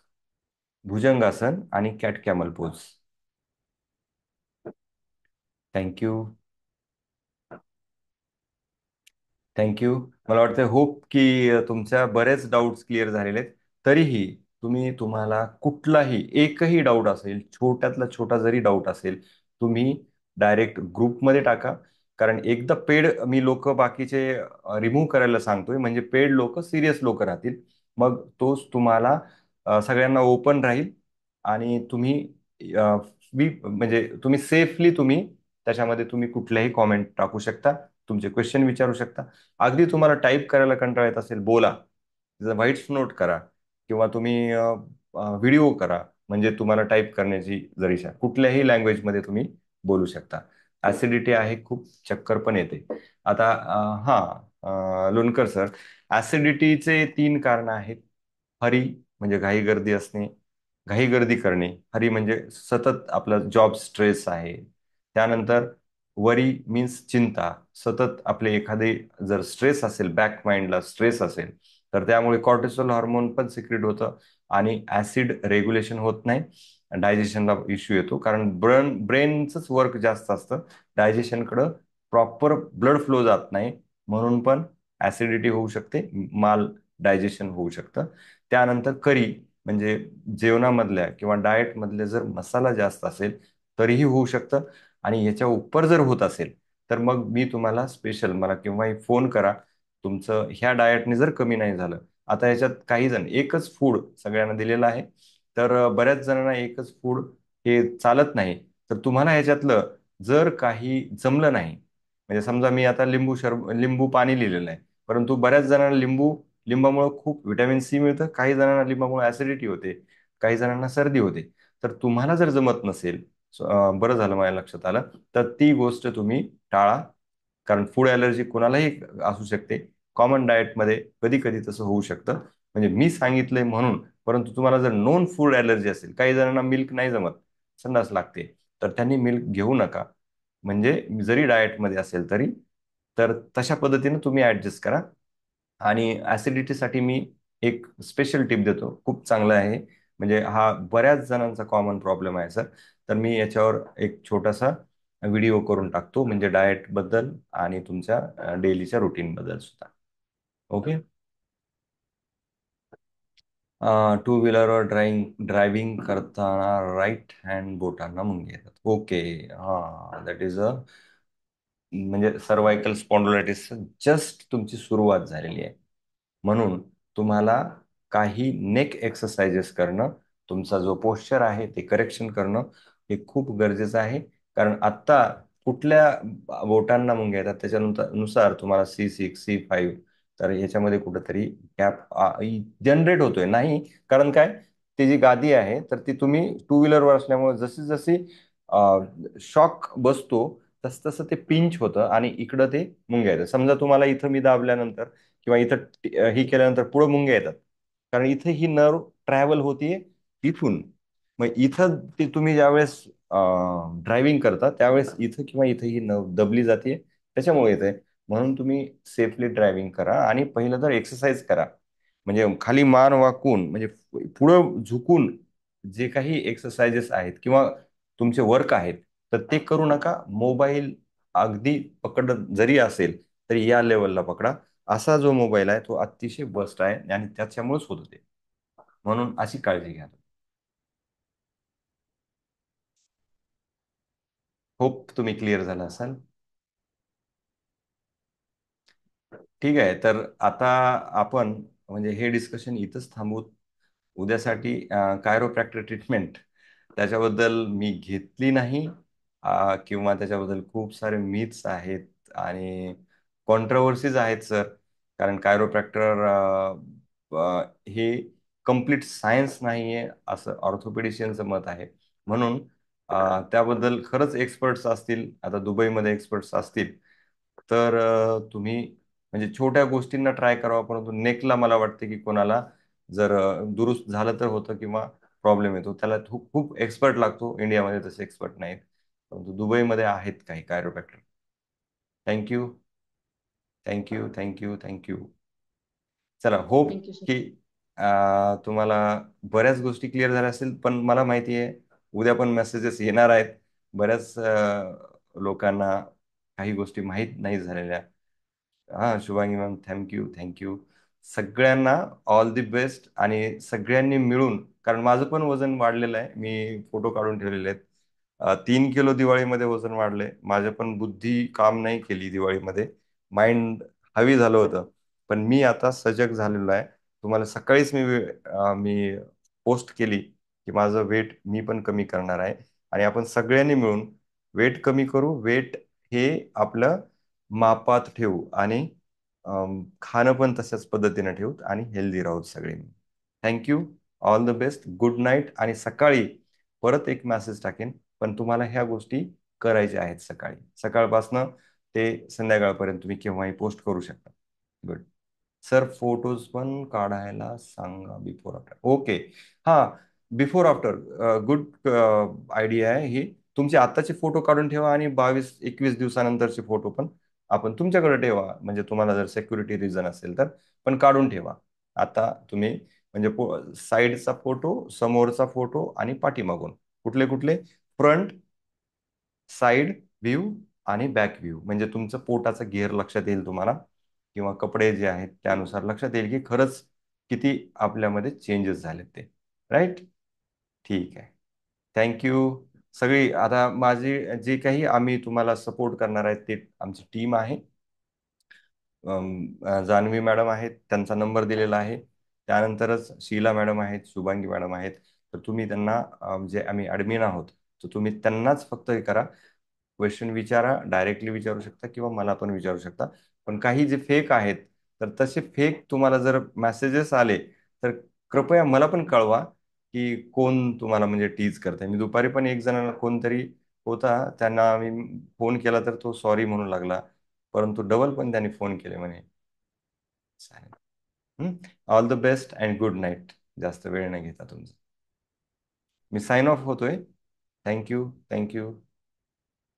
Bhujangasana आणि cat camel pose. Thank you. Thank you. मला वाटतं, होप की तुमच्या बरेच डाऊट्स क्लिअर झालेले आहेत. तरीही तुम्हाला कुठलाही एकही डाऊट असेल, छोट्यातला छोटा जरी डाऊट असेल, तुम्ही डायरेक्ट ग्रुपमध्ये टाका. कारण एकदा पेड मी लोक बाकीचे रिमूव्ह करायला सांगतोय, म्हणजे पेड लोक सिरियस लोक राहतील. मग तोच तुम्हाला सगळ्यांना ओपन राहील. आणि तुम्ही म्हणजे तुम्ही सेफली त्याच्यामध्ये तुम्ही कुठल्याही कॉमेंट टाकू शकता, तुमचे क्वेश्चन विचारू शकता. अगदी तुम्हाला टाईप करायला कंटाळा येत असेल, बोला, व्हाईट्स नोट करा, किंवा तुम्ही व्हिडिओ करा, म्हणजे तुम्हाला टाईप करण्याची जरीशा कुठल्याही लँग्वेजमध्ये तुम्ही बोलू शकता. ऍसिडिटी आहे खूप, चक्कर पण येते. आता लोणकर सर, ऍसिडिटीचे 3 कारण आहेत. हरी म्हणजे घाई गर्दी असणे, घाई गर्दी करणे. हरी म्हणजे सतत आपला जॉब स्ट्रेस आहे. त्यानंतर वरी मीन्स चिंता, सतत आपले एखादे जर स्ट्रेस असेल, बॅक माइंडला स्ट्रेस असेल, तर त्यामुळे कॉर्टिसोल हार्मोन पण सिक्रेट होतं आणि ऍसिड रेग्युलेशन होत नाही. डायजेशनला इश्यू येतो, कारण ब्रेनच वर्क जास्त असतं, डायजेशनकडं प्रॉपर ब्लड फ्लो जात नाही, म्हणून पण ऍसिडिटी होऊ शकते, माल डायजेशन होऊ शकतं. त्यानंतर करी म्हणजे जेवणामधल्या किंवा डाएट मधले जर मसाला जास्त असेल, तरीही होऊ शकतं. आणि याच्या उपर जर होत असेल, तर मग मी तुम्हाला स्पेशल, मला केव्हाही फोन करा. तुमचं ह्या डाएटने जर कमी नाही झालं, आता याच्यात काही जण एकच फूड सगळ्यांना दिलेलं आहे, तर बऱ्याच जणांना एकच फूड हे चालत नाही. तर तुम्हाला ह्याच्यातलं जर काही जमलं नाही, म्हणजे समजा मी आता लिंबू पाणी लिहिलेलं आहे, परंतु बऱ्याच जणांना लिंबामुळे खूप व्हिटॅमिन सी मिळतं, काही जणांना लिंबामुळे ऍसिडिटी होते, काही जणांना सर्दी होते. तर तुम्हाला जर जमत नसेल, बरं झालं माझ्या लक्षात आलं, तर ती गोष्ट तुम्ही टाळा. कारण फूड ॲलर्जी कोणालाही असू शकते. कॉमन डाएटमध्ये कधी कधी तसं होऊ शकतं, म्हणजे मी सांगितलंय म्हणून. परंतु तुम्हाला जर नॉन फूड ॲलर्जी असेल, काही जणांना मिल्क नाही जमत, संडास लागते, तर त्यांनी मिल्क घेऊ नका. म्हणजे जरी डाएटमध्ये असेल तरी, तर तशा पद्धतीने तुम्ही ऍडजस्ट करा. आणि ऍसिडिटीसाठी मी एक स्पेशल टिप देतो, खूप चांगलं आहे. म्हणजे हा बऱ्याच जणांचा कॉमन प्रॉब्लेम आहे सर. तर मी याच्यावर एक छोटासा व्हिडिओ करून टाकतो, म्हणजे डाएट बद्दल आणि तुमच्या डेलीच्या रुटीन बद्दल सुद्धा. ओके. टू व्हीलरवर ड्रायव्हिंग करताना राईट हँड बोटांना मुंग्या येतात. ओके. हा, दॅट इज म्हणजे सर्वायकल स्पॉन्डिलायटिस जस्ट तुमची सुरुवात झालेली आहे. म्हणून तुम्हाला काही नेक एक्सरसाइजेस करणं, तुमचा जो पोश्चर आहे ते करेक्शन करणं हे खूप गरजेचं आहे. कारण आत्ता कुठल्या बोटांना मुंग्या येतात त्याच्यानंतर नुसार तुम्हाला C6 C5, तर याच्यामध्ये कुठंतरी गॅप जनरेट होतोय नाही. कारण काय, ती जी गादी आहे तर ती तुम्ही टू व्हीलरवर असल्यामुळे जशी जशी शॉक बसतो तस तसं ते पिंच होतं आणि इकडं ते मुंग्या येतात. समजा तुम्हाला इथं मी दाबल्यानंतर किंवा इथं ही केल्यानंतर पुढे मुंग्या येतात, कारण इथं ही नर्व ट्रॅव्हल होतीये इथून. मग इथं ते तुम्ही ज्यावेळेस ड्रायव्हिंग करता त्यावेळेस इथं किंवा इथं ही नर्व दबली जाते, त्याच्यामुळे येते. म्हणून तुम्ही सेफली ड्रायव्हिंग करा आणि पहिलं तर एक्सरसाइज करा. म्हणजे खाली मान वाकून, म्हणजे पुढं झुकून जे काही एक्सरसाइजेस आहेत किंवा तुमचे वर्क आहेत तर ते करू नका. मोबाईल अगदी पकडत जरी असेल तरी या लेवलला पकडा. असा जो मोबाईल आहे तो अतिशय बस्ट आहे आणि त्याच्यामुळेच होत ते. म्हणून अशी काळजी घ्या. होप तुम्ही क्लिअर झाला असाल. ठीक आहे, तर आता आपण म्हणजे हे डिस्कशन इथंच थांबवू. उद्यासाठी कायरोप्रॅक्टर ट्रीटमेंट त्याच्याबद्दल मी घेतली नाही, किंवा त्याच्याबद्दल खूप सारे मिथ्स आहेत आणि कॉन्ट्रोवर्सीज आहेत सर. कारण कायरोप्रॅक्टर हे कम्प्लीट सायन्स नाहीये असं ऑर्थोपेडिशियनचं मत आहे. म्हणून त्याबद्दल खरंच एक्सपर्ट्स असतील, आता दुबईमध्ये एक्सपर्ट्स असतील, तर तुम्ही म्हणजे छोट्या गोष्टींना ट्राय करावा. परंतु नेकला मला वाटते की कोणाला जर दुरुस्त झालं तर होतं किंवा प्रॉब्लेम येतो, त्याला खूप खूप एक्सपर्ट लागतो. इंडियामध्ये तसे एक्सपर्ट नाहीत, परंतु दुबईमध्ये आहेत काही chiropractor. Thank you, thank you, thank you, thank you. चला, होप थँक्यू सर. की तुम्हाला बऱ्याच गोष्टी क्लिअर झाल्या असतील. पण मला माहिती आहे उद्या पण मेसेजेस येणार आहेत. बऱ्याच लोकांना काही गोष्टी माहीत नाही झालेल्या. हा, शुभांगी मॅम, थँक्यू, थँक्यू. सगळ्यांना ऑल दी बेस्ट. आणि सगळ्यांनी मिळून, कारण माझं पण वजन वाढलेलं आहे, मी फोटो काढून ठेवलेले आहेत. 3 किलो दिवाळीमध्ये वजन वाढलंय. माझ्या पण बुद्धी काम नाही केली दिवाळीमध्ये, माइंड हवी झालं होतं. पण मी आता सजग झालेलो आहे. तुम्हाला सकाळीच मी पोस्ट केली की माझं वेट मी पण कमी करणार आहे. आणि आपण सगळ्यांनी मिळून वेट कमी करू. वेट हे आपलं मापात ठेवू आणि खाणं पण तशाच पद्धतीने ठेवू आणि हेल्दी राहू सगळे. Thank you, all the best, good night. आणि सकाळी परत एक मेसेज टाकेन, पण तुम्हाला ह्या गोष्टी करायच्या आहेत सकाळी. सकाळपासनं ते संध्याकाळपर्यंत तुम्ही केव्हाही पोस्ट करू शकता. गुड. सर, फोटोज पण काढायला सांगा बिफोर आफ्टर. ओके. हा, बिफोर आफ्टर गुड आयडिया आहे ही. तुमचे आत्ताचे फोटो काढून ठेवा आणि 22-21 दिवसानंतरचे फोटो पण आपण तुमच्याकडे ठेवा. म्हणजे तुम्हाला जर सेक्युरिटी रिझन असेल तर पण काढून ठेवा. आता तुम्ही म्हणजे साईडचा फोटो, समोरचा फोटो आणि पाठीमागून कुठले कुठले, फ्रंट, साइड व्ह्यू आणि बॅक व्ह्यू, म्हणजे तुमचं पोटाचा घेर लक्षात येईल तुम्हाला, किंवा कपडे जे आहेत त्यानुसार लक्षात येईल की खरंच किती आपल्यामध्ये चेंजेस झालेत ते. राईट. ठीक आहे. थँक्यू. सगळी आता माझी जे काही आम्ही तुम्हाला सपोर्ट करणार आहेत ते आमची टीम आहे. जान्हवी मॅडम आहेत, त्यांचा नंबर दिलेला आहे. त्यानंतरच शीला मॅडम आहेत, शुभांगी मॅडम आहेत. तर तुम्ही त्यांना जे आम्ही ॲडमिन आहोत, तर तुम्ही त्यांनाच फक्त हे करा, क्वेश्चन विचारा, डायरेक्टली विचारू शकता किंवा मला पण विचारू शकता. पण काही जे फेक आहेत, तर तसे फेक तुम्हाला जर मेसेजेस आले तर कृपया मला पण कळवा की कोण तुम्हाला म्हणजे टीज करताय. मी दुपारी पण एक जणांना कोणतरी होता, त्यांना मी फोन केला तर तो सॉरी म्हणू लागला, परंतु डबल पण त्यांनी फोन केले म्हणे. All the best and good night. जास्त वेळ नाही घेता तुमचा. मी साइन ऑफ होतोय. Thank you, thank you.